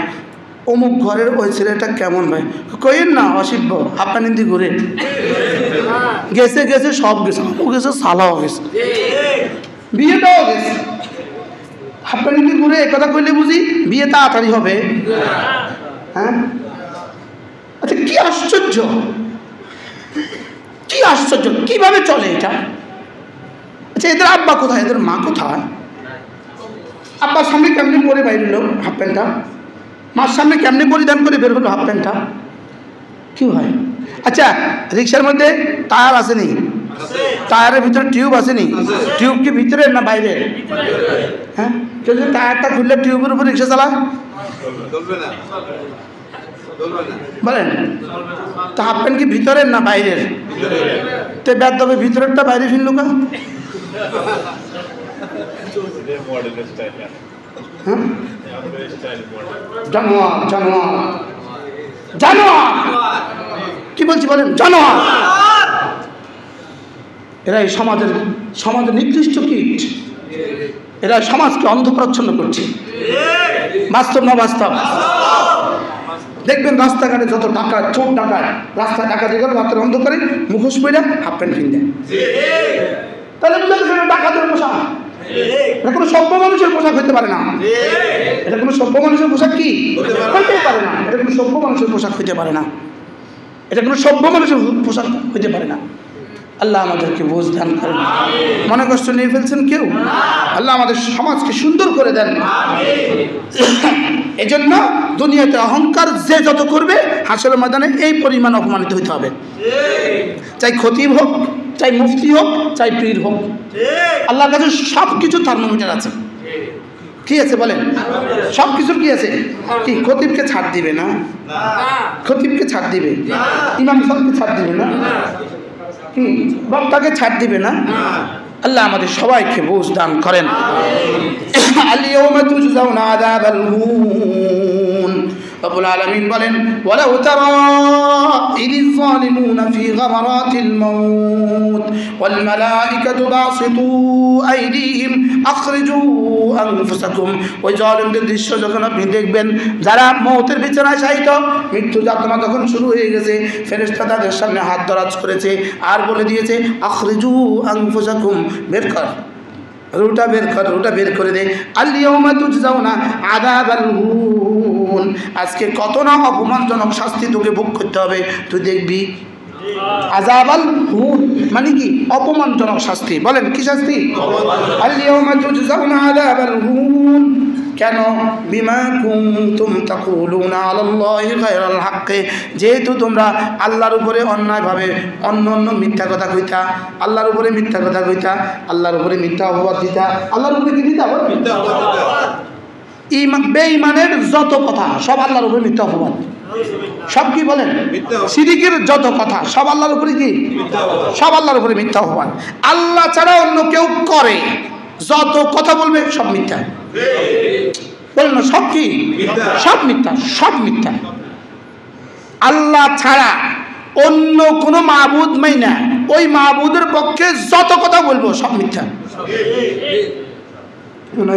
অমুক ঘরের ওই ছেলেটা কেমন? ভাই কইন না, অসিব্য, হাফ প্যান্ট দিয়ে ঘুরে গেছে, সব গেছে, ও গেছে, সালাও গেছে, বিয়েটাও গেছে। হাফ প্যান্ট দিয়ে ঘুরে একথা কইলে বুঝি বিয়ে তাড়াতাড়ি হবে? হ্যাঁ, আচ্ছা কি আশ্চর্য, কি আশ্চর্য, কিভাবে চলে এটা? আচ্ছা এদের আব্বা কোথায়, এদের মা কোথায়? আব্বার সামনে কেমনি পরে বাইর হলো হাফ প্যান্টটা? মার সামনে কেমনি পরিধান করে বের হলো হাফ প্যান্টটা? কি হয়? আচ্ছা রিক্সার মধ্যে টায়ার আসেনি? টায়ারের ভিতরে টিউব আসেনি? টিউব কি ভিতরে না বাইরে? হ্যাঁ, কেউ যদি টায়ারটা খুললে টিউবের উপর রিক্সা চালায় বলেন? তা হাফ প্যান্ট কি ভিতরের না বাইরের? তো ব্যাদ দবে ভিতরেরটা বাইরে ফিরল কা? জানোয়ার, জানোয়ার, জানোয়ার, কি বলছি বলেন? জানোয়ার। এরা এই সমাজের নিকৃষ্ট কীট। এরা সমাজকে অন্ধপ্রচ্ছন্ন করছে। বাস্তব না বাস্তব? দেখবেন রাস্তাঘাটে যত ডাকাত, চোর ডাকাত, রাস্তায় ডাকাতি করে রাতের অন্ধকারে মুখোশ পরে হাফ প্যান্ট কিনে দেয়। তাহলে ডাকাতের পোশাক, এটা কোনো সভ্য মানুষের পোশাক হইতে পারে না। এটা কোনো সভ্য মানুষের পোশাক কি হইতে পারে না? এটা কোনো সভ্য মানুষের পোশাক হইতে পারে না। এটা কোনো সভ্য মানুষের পোশাক হইতে পারে না। আল্লাহ আমাদেরকে বুঝ দান করেন। মনে কষ্ট নিয়ে ফেলছেন কেউ? আল্লাহ আমাদের সমাজকে সুন্দর করে দেন। এজন্য দুনিয়াতে অহংকার যে যত করবে, হাসরের ময়দানে এই পরিমাণ অপমানিত হইতে হবে। চাই খতিব হোক, চাই মুফতি হোক, চাই পীর হোক, আল্লাহর কাছে সব কিছু থার্মোমিটার আছে। কি আছে বলেন? সব কিছুর কি আছে? কি খতিবকে ছাড় দিবে না? খতিবকে ছাড় দিবে? ইমাম সাহেবকে ছাড় দিবে না? কি বক্তাকে ছাড় দিবে না? আল্লাহ আমাদের সবাইকে বুঝ দান করেন। আল ইয়াওমা তুজজাউনা আযাবাল হুন রব্বুল আলামিন বলেন ওয়ালাউ তারা ইযিজ যালিমুনা ফি গামারাতিল মাউত ওয়াল মালাইকাতু বাসিতু আইদিহিম আখরিজু আনফুসাকুম। ওই জালিমদের দৃশ্য যখন আপনি দেখবেন, যারা মওতের বিছানায় শায়িত, মৃত্যু যাতনা যখন শুরু হয়ে গেছে, ফেরেশতা তাদের সামনে হাত দরাজ করেছে আর বলে দিয়েছে আখরিজু আনফুসাকুম, বের কর, রুটা বের কর, রুটা বের করে দে। আল-ইয়াওমা তুজজাউনা আযাবাল হুন, আজকে কত না অপমানজনক শাস্তি তোকে ভোগ করতে হবে, তুই দেখবি। আযাবাল হুন মানে কি? অপমানজনক শাস্তি। বলেন কি শাস্তি? আল-ইয়াওমা তুজজাউনা আযাবাল হুন। কেন? বিমা কুনতুম তাকুলুনা আলাল্লাহি গায়রাল হাক্কি, যেহেতু তোমরা আল্লাহর উপরে অন্যায়ভাবে অন্য মিথ্যা কথা কইতা, আল্লাহর উপরে মিথ্যা কথা কইতা, আল্লাহর উপরে মিথ্যা অপবাদ দিতা। আল্লাহর উপরে কি দিতা? মিথ্যা অপবাদ। বেঈমানের যত কথা সব আল্লাহর উপরে মিথ্যা অপবাদ। সব কি বলেন? শিরকের যত কথা সব আল্লাহর উপরে কি? সব আল্লাহর উপরে মিথ্যা অপবাদ। আল্লাহ ছাড়া অন্য কেউ করে যত কথা বলবে সব মিথ্যা। বলেন না, সব কি? সব মিথ্যা, সব মিথ্যা। আল্লাহ ছাড়া অন্য কোনো মাবুদ মাইনা ওই মাবুদের পক্ষে যত কথা বলবো সব মিথ্যা।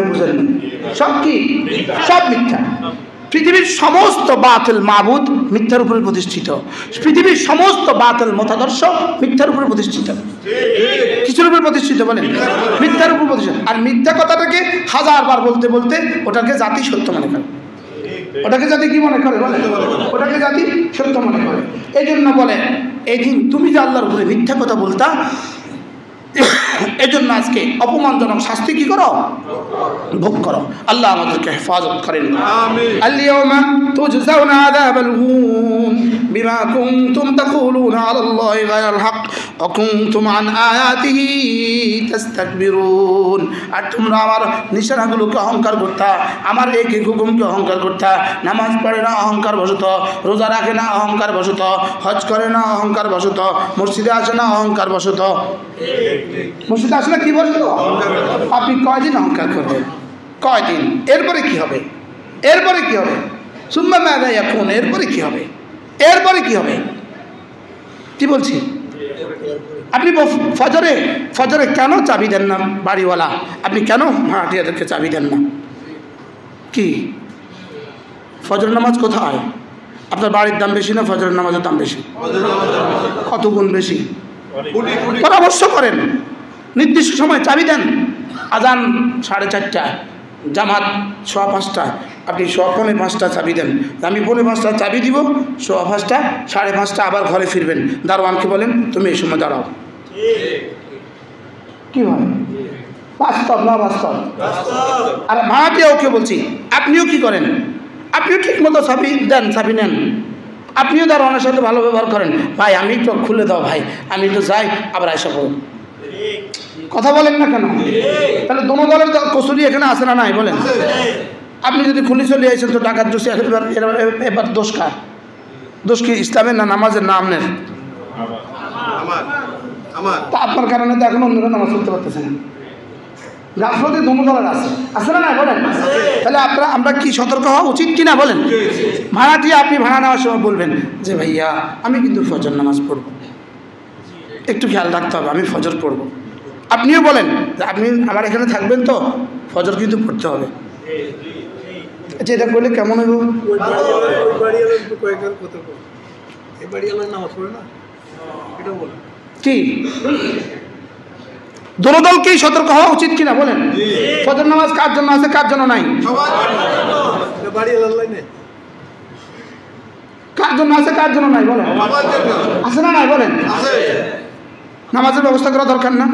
বুঝলেন? সব কি? সব মিথ্যা। পৃথিবীর সমস্ত বাতিল মাবুদ মিথ্যার উপরে প্রতিষ্ঠিত। পৃথিবীর সমস্ত বাতিল মতাদর্শ মিথ্যার উপরে প্রতিষ্ঠিত। কিছুর উপরে প্রতিষ্ঠিত? বলেন মিথ্যার উপর প্রতিষ্ঠিত। আর মিথ্যা কথাটাকে হাজারবার বলতে বলতে ওটাকে জাতি সত্য মনে করে। ওটাকে জাতি কি মনে করে? বলেন ওটাকে জাতি সত্য মনে করে। এই জন্য বলেন এই দিন তুমি যে আল্লাহর উপরে মিথ্যা কথা বলতা, এজন্য আজকে অপমানজনক শাস্তি কি করো? ভোগ করো। আল্লাহ আমাদেরকে হেফাজত করেন। আল-ইয়াওমা তুজজাউনা আযাবাল হুন বিমা কুনতুম তাকুলুনা আলাল্লাহি গায়রাল হক ওয়া কুনতুম আন আয়াতিহি তাস্তাকবিরুন। আর তোমরা আমার নিশানাগুলোকে অহংকার করতা, আমার এক এক হুকুমকে অহংকার করতা। নামাজ পড়ে না অহংকার বশত, রোজা রাখে না অহংকার বশত, হজ করে না অহংকার বশত, মসজিদে আসে না অহংকার বশত। মসজিদে আসলে কি বলতো? আপনি কয়দিন অহংকার করবেন? কয়দিন? এরপরে কি হবে? এরপরে কি হবে? সুম্মা মাযা ইয়াকুন, এরপরে কি হবে? এরপরে কি হবে? কি বলছি? আপনি ফজরে কেন চাবি দেন না বাড়িওয়ালা? আপনি কেন ভাড়াটিয়াদেরকে চাবি দেন না? কি ফজর নামাজ কোথায়? আপনার বাড়ির দাম বেশি না ফজরের নামাজের দাম বেশি? কত গুণ বেশি? পরামর্শ করেন, নির্দিষ্ট সময় চাবি দেন। আজান 4:30, জামাত 5:15, আপনি 4:45 চাবি দেন। আমি 4:45 চাবি দিব, 5:15, 5:30 আবার ঘরে ফিরবেন। দারোয়ানকে বলেন তুমি এই সময় দাঁড়াও। কি হয়? বাস্তব না বাস্তব? আর ভাড়াটিয়া ওকে বলছি আপনিও কি করেন? আপনিও ঠিক মতো চাবি দেন, চাবি নেন। আপনিও দারোয়ানের সাথে ভালো ব্যবহার করেন। ভাই আমি তো খুলে দাও, ভাই আমি তো যাই, আবার আইসা পড়ো। কথা বলেন না কেন? তাহলে দোনো দলের কসুরি এখানে আসে না নাই? বলেন আপনি যদি খুলে চলে আসেন তো টাকার দোষে এবার দোষ কার? দোষ কি ইসলামের না নামাজের না আপনার? তা আপনার কারণে তো এখন অন্যরা নামাজ পড়তে পারতেছেন। গাফলতি দোনো দলের আছে না নাই? বলেন তাহলে আমরা কি সতর্ক হওয়া উচিত কিনা? বলেন ভাড়াটিয়া আপনি ভাড়া নেওয়ার সময় বলবেন যে ভাইয়া আমি কিন্তু ফজর নামাজ পড়ব, একটু খেয়াল রাখতে হবে, আমি ফজর পড়ব। আপনিও বলেন যে আপনি আমার এখানে থাকবেন তো, ফজর কিন্তু পড়তে হবে। আচ্ছা এটা করলে কেমন হইব? কি দোনো দলকেই সতর্ক হওয়া উচিত কিনা? বলেন ফজর নামাজ কার জন্য আছে কার জন্য নাই? কার জন্য আছে কার জন্য নাই? বলেন আছে না নাই? বলেন নামাজের ব্যবস্থা করা দরকার না?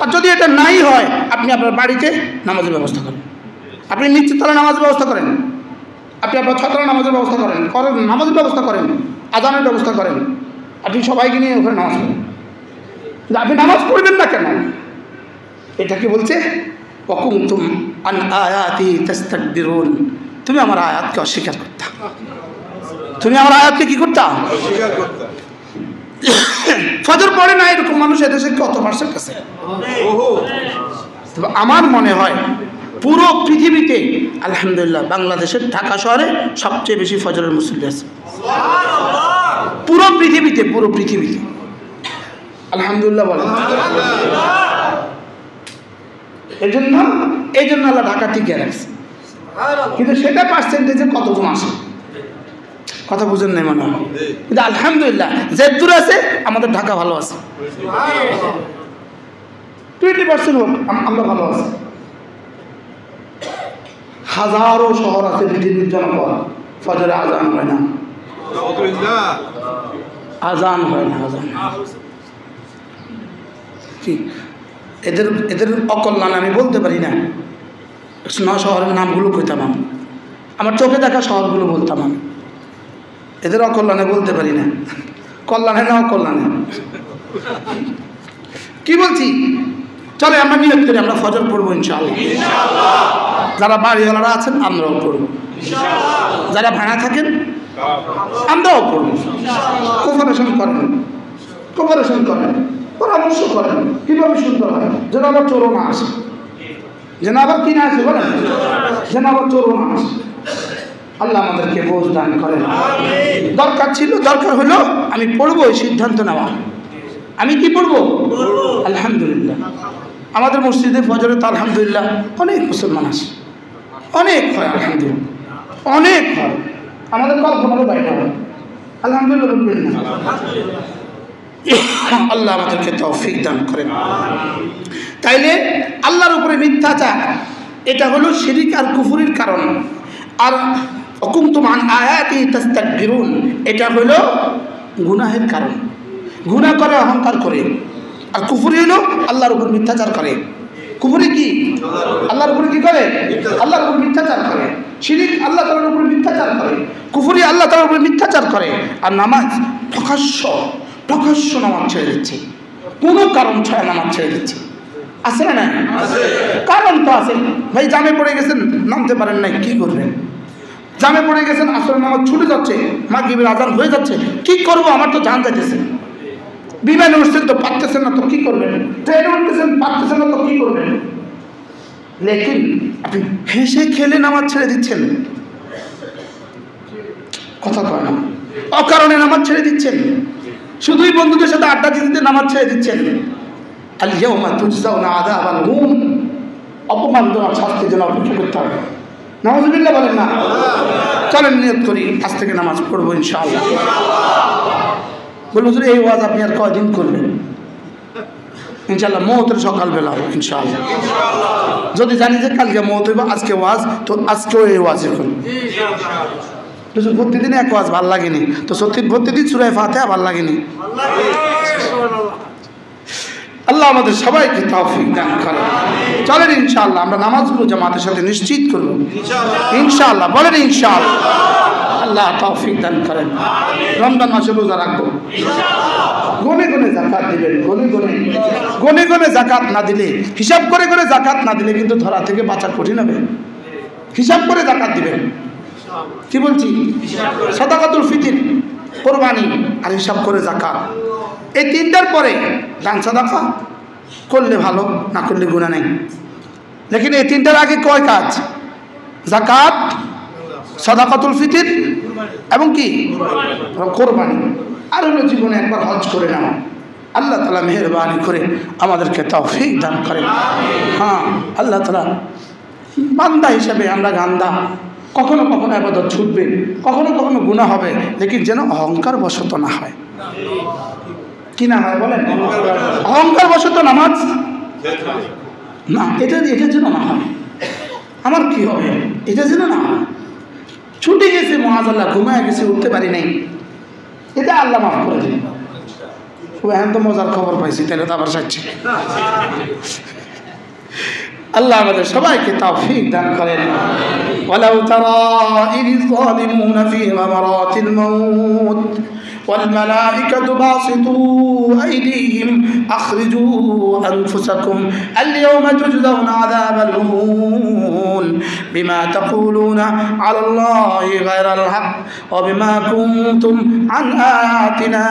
আর যদি এটা নাই হয় আপনি আপনার বাড়িতে নামাজের ব্যবস্থা করেন, আপনি নিশ্চিত তাহলে নামাজের ব্যবস্থা করেন, আপনি আপনার ছাত্রা নামাজের ব্যবস্থা করেন, নামাজের ব্যবস্থা করেন, আজানের ব্যবস্থা করেন, আপনি সবাইকে নিয়ে ওখানে নামাজ পড়েন। আপনি নামাজ পড়বেন না কেন? এটা কি বলছে? ওয়াকুনতুম আন আয়াতি তাস্তাকবিরুন, তুমি আমার আয়াতকে অস্বীকার করতা, তুমি আমার আয়াতকে কি করতা? অস্বীকার করতা। ফজর পড়ে না এরকম মানুষ এদেশে কত পার্সেন্ট আছে? আমার মনে হয় পুরো পৃথিবীতে আলহামদুলিল্লাহ বাংলাদেশের ঢাকা শহরে সবচেয়ে বেশি ফজরের মুসল্লি আছে পুরো পৃথিবীতে আলহামদুলিল্লাহ বলেন। এই জন্য আল্লাহ ঢাকা টিকে রাখছে, কিন্তু সেটা পার্সেন্টেজে কতজন আসে কথা বুঝেন নাই মনে হয়, কিন্তু আলহামদুলিল্লাহ যে দূর আছে আমাদের ঢাকা ভালো আছে, 20% হোক আমরা ভালো আছি। হাজারো শহর আছে পৃথিবীর জনপদ ফজরে আজান হয় না, ঠিক এদের অকল্যাণ আমি বলতে পারি না, শহরের নামগুলো কইতাম আমি, আমার চোখে দেখা শহরগুলো বলতাম আমি, এদের অকল্যাণে বলতে পারি না, কল্যাণে না অকল্যাণে কি বলছি। চলে আমরা নিয়ত করি আমরা ফজর পড়বো ইনশাআল্লাহ, যারা বাড়িওয়ালারা আছেন আমরাও পড়বো, যারা ভাড়া থাকেন আমরাও পড়বো। কোপারেশন করেন পরামর্শ করেন কীভাবে সুন্দর হয়, যেন আবার চোরও না আসে, যেন আবার কি না আসে বলেন, যেন আবার চোরও না আসে। আল্লাহ আমাদেরকে বোঝ দান করেন। দরকার হলো আমি পড়বো এই সিদ্ধান্ত নেওয়া, আমি কি পড়বো আলহামদুলিল্লাহ। আমাদের মসজিদে ফজরে তো আলহামদুলিল্লাহ অনেক মুসলমান আসে, অনেক হয় আলহামদুলিল্লাহ, অনেক হয়, আমাদের কল্পনারও বাইরে হয় আলহামদুলিল্লাহ বলবেন না। আল্লাহ আমাদেরকে তৌফিক দান করেন। তাইলে আল্লাহর উপরে মিথ্যাচার এটা হলো শিরিক আর কুফরির কারণ, আর কুনতুম আন আয়াতি তাস্তাকবিরুন এটা হলো গুনাহের কারণ। গুনাহ করে অহংকার করে, আর কুফরি হলো আল্লাহর উপর মিথ্যাচার করে। কুফরি কি আল্লাহর উপর কি করে, আল্লাহর উপর মিথ্যাচার করে। শিরিক আল্লাহ তাআলার উপর মিথ্যাচার করে, কুফরি আল্লাহ তাআলার উপর মিথ্যাচার করে। আর নামাজ প্রকাশ্য নামাজ ছেড়ে দিচ্ছে, কোনো কারণ ছাড়া নামাজ ছেড়ে দিচ্ছে, আছে না না? কারণ তো আছে ভাই, জামে পড়ে গেছেন নামতে পারেন নাই, কি করবেন? জামে পড়ে গেছেন আসরের নামাজ ছুটে যাচ্ছে, মাগরিবের আজান হয়ে যাচ্ছে, কি করবো আমার তো জান যাইতেছে। বিমানে উঠছেন তো পারতেছেন না, তো কি করবেন? ট্রেনে উঠতেছেন পারতেছেন না, তো কি করবেন? লেকিন আপনি হেসে খেলে নামাজ ছেড়ে দিচ্ছেন, কথা কয় না, অকারণে নামাজ ছেড়ে দিচ্ছেন, শুধুই বন্ধুদের সাথে আড্ডা দিতে নামাজ ছেড়ে দিচ্ছেন। আল ইয়াউমা তুজজাউনা আযাবাল হুন, অপমানজনক শাস্তির জন্য অপেক্ষা করতে হবে। নাউযুবিল্লাহ বলেন না। চলেন নিয়ত করি আজ থেকে নামাজ পড়বো ইনশাআল্লাহ। বলুন এই ওয়াজ আপনি আর কয়দিন করবেন? ইনশাআল্লাহ মওতের সকালবেলা হবে ইনশাআল্লাহ। যদি জানি যে কালকে মওত হইব, আজকে ওয়াজ, তো আজকেও এই ওয়াজ এখন প্রতিদিন এক ওয়াজ ভাল লাগেনি, তো প্রতিদিন সূরা ফাতিহা ভাল লাগেনি। আল্লাহ আমাদের সবাইকে তৌফিক দান করেন। চলেন ইনশাআল্লাহ আমরা নামাজগুলো জামাতের সাথে নিশ্চিত করব ইনশাআল্লাহ। বলেন ইনশাআল্লাহ। আল্লাহ তৌফিক দান করেন। রমজান মাসে রোজা রাখবো, গনে গনে যাকাত দিবেন, গনে গনে যাকাত না দিলে, হিসাব করে করে যাকাত না দিলে কিন্তু ধরা থেকে বাঁচা কঠিন হবে। হিসাব করে যাকাত দিবেন, কি বলছি? সাদাকাতুল ফিতর, কোরবানি, আর হিসাব করে যাকাত। এই তিনটার পরে দান সাদাকা করলে ভালো, না করলে গুনাহ নেই। লেকিন এই তিনটার আগে কয় কাজ? যাকাত, সাদাকাতুল ফিতর এবং কি কোরবানি। আর হলো জীবনে একবার হজ করে নাও। আল্লাহ তাআলা মেহেরবানি করে আমাদেরকে তৌফিক দান করেন। হ্যাঁ, আল্লাহ তাআলা বান্দা হিসাবে আমরা গান্দা, কখনো কখনো ইবাদত ছুটবে, কখনো কখনো গুনাহ হবে, লেকিন যেন অহংকার বশত না হয়। কি না হয় বলেন? অহংকার বশত নামাজ না, এটা যেন না হয়। আমার কি হবে এটা যেন না হয়। ছুটে গেছে মাআযাল্লাহ, ঘুমায় গেছে, উঠতে পারি নাই, এটা আল্লাহ মাফ করে দিন। এখন তো মজার খবর পাইছি, তাহলে তো আবার চাচ্ছি। আল্লাহ আমাদের সবাইকে তৌফিক দান করেন। ওয়ালাউ তারা ইয যালিমুনা ফি গামারাতিল মাউত والملائكة باسطوا أيديهم أخرجوا أنفسكم اليوم تجزون عذاب الهون بما تقولون على الله غير الحق وبما كنتم عن آياتنا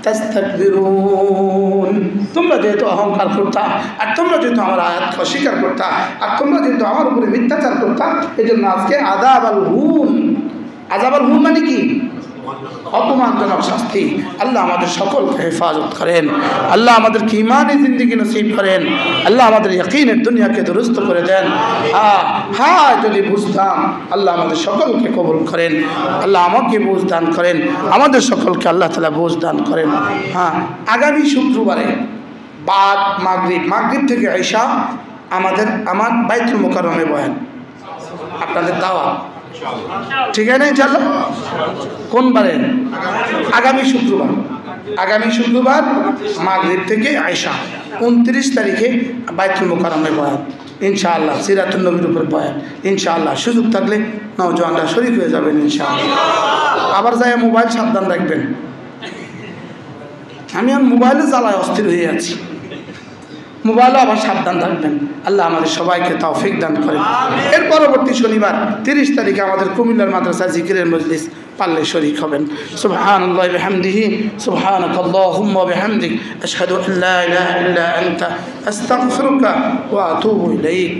তাস্তাকবিরুন। তোমরা যেহেতু অহংকার করতা, আর তোমরা যেহেতু আমার আয়াতকে অস্বীকার করতা, আর তোমরা যেহেতু আমার উপরে মিথ্যাচার করতা, এই জন্য আজকে আযাব আল হুন। আযাব আল হুন মানে কি? অপমানজনক শাস্তি। আল্লাহ আমাদের সকলকে হেফাজত করেন, আল্লাহ আমাদেরকে ঈমানি জিন্দেগি নসিব করেন, আল্লাহ আমাদের ইয়াকিনের দুনিয়াকে দুরুস্ত করে দেন। হ্যাঁ যদি বুঝতাম, আল্লাহ আমাদের সকলকে কবুল করেন, আল্লাহ আমাকে বুঝ দান করেন, আমাদের সকলকে আল্লাহ তাআলা বুঝ দান করেন। হ্যাঁ, আগামী শুক্রবারে বাদ মাগরিব থেকে ঈশা আমার বাইতুল মুকাররমে বয়ান, আপনাদের দাওয়াত, ঠিক আছে ইনশাআল্লাহ? কোন বারে? আগামী শুক্রবার মাগরিব থেকে ঈশা, 29 তারিখে বাইতুল মুকাররমে বয়ান ইনশাআল্লাহ, সিরাতুন নবীর উপর বয়ান ইনশাআল্লাহ। সুযোগ থাকলে নওজওয়ানরা শরীক হয়ে যাবেন ইনশাআল্লাহ। আবার যায় মোবাইল সাবধান রাখবেন। আমি আর মোবাইলে জ্বালায় অস্থির হয়ে আছি, মোবাইলও আবার সাবধান থাকবেন। আল্লাহ আমাদের সবাইকে তৌফিক দান করেন। এর পরবর্তী শনিবার 30 তারিখে আমাদের কুমিল্লার মাদ্রাসা জিকিরের মজলিস, পারলে শরীক হবেন। সুবহানাল্লাহি ওয়া বিহামদিহি, সুবহানাকাল্লাহুম্মা ওয়া বিহামদিক, আশহাদু আন লা ইলাহা ইল্লা আনতা, আস্তাগফিরুকা ওয়া আতুবু ইলাইক।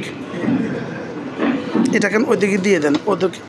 এটা কেন ওইদিকে দিয়ে দেন, ওদিকে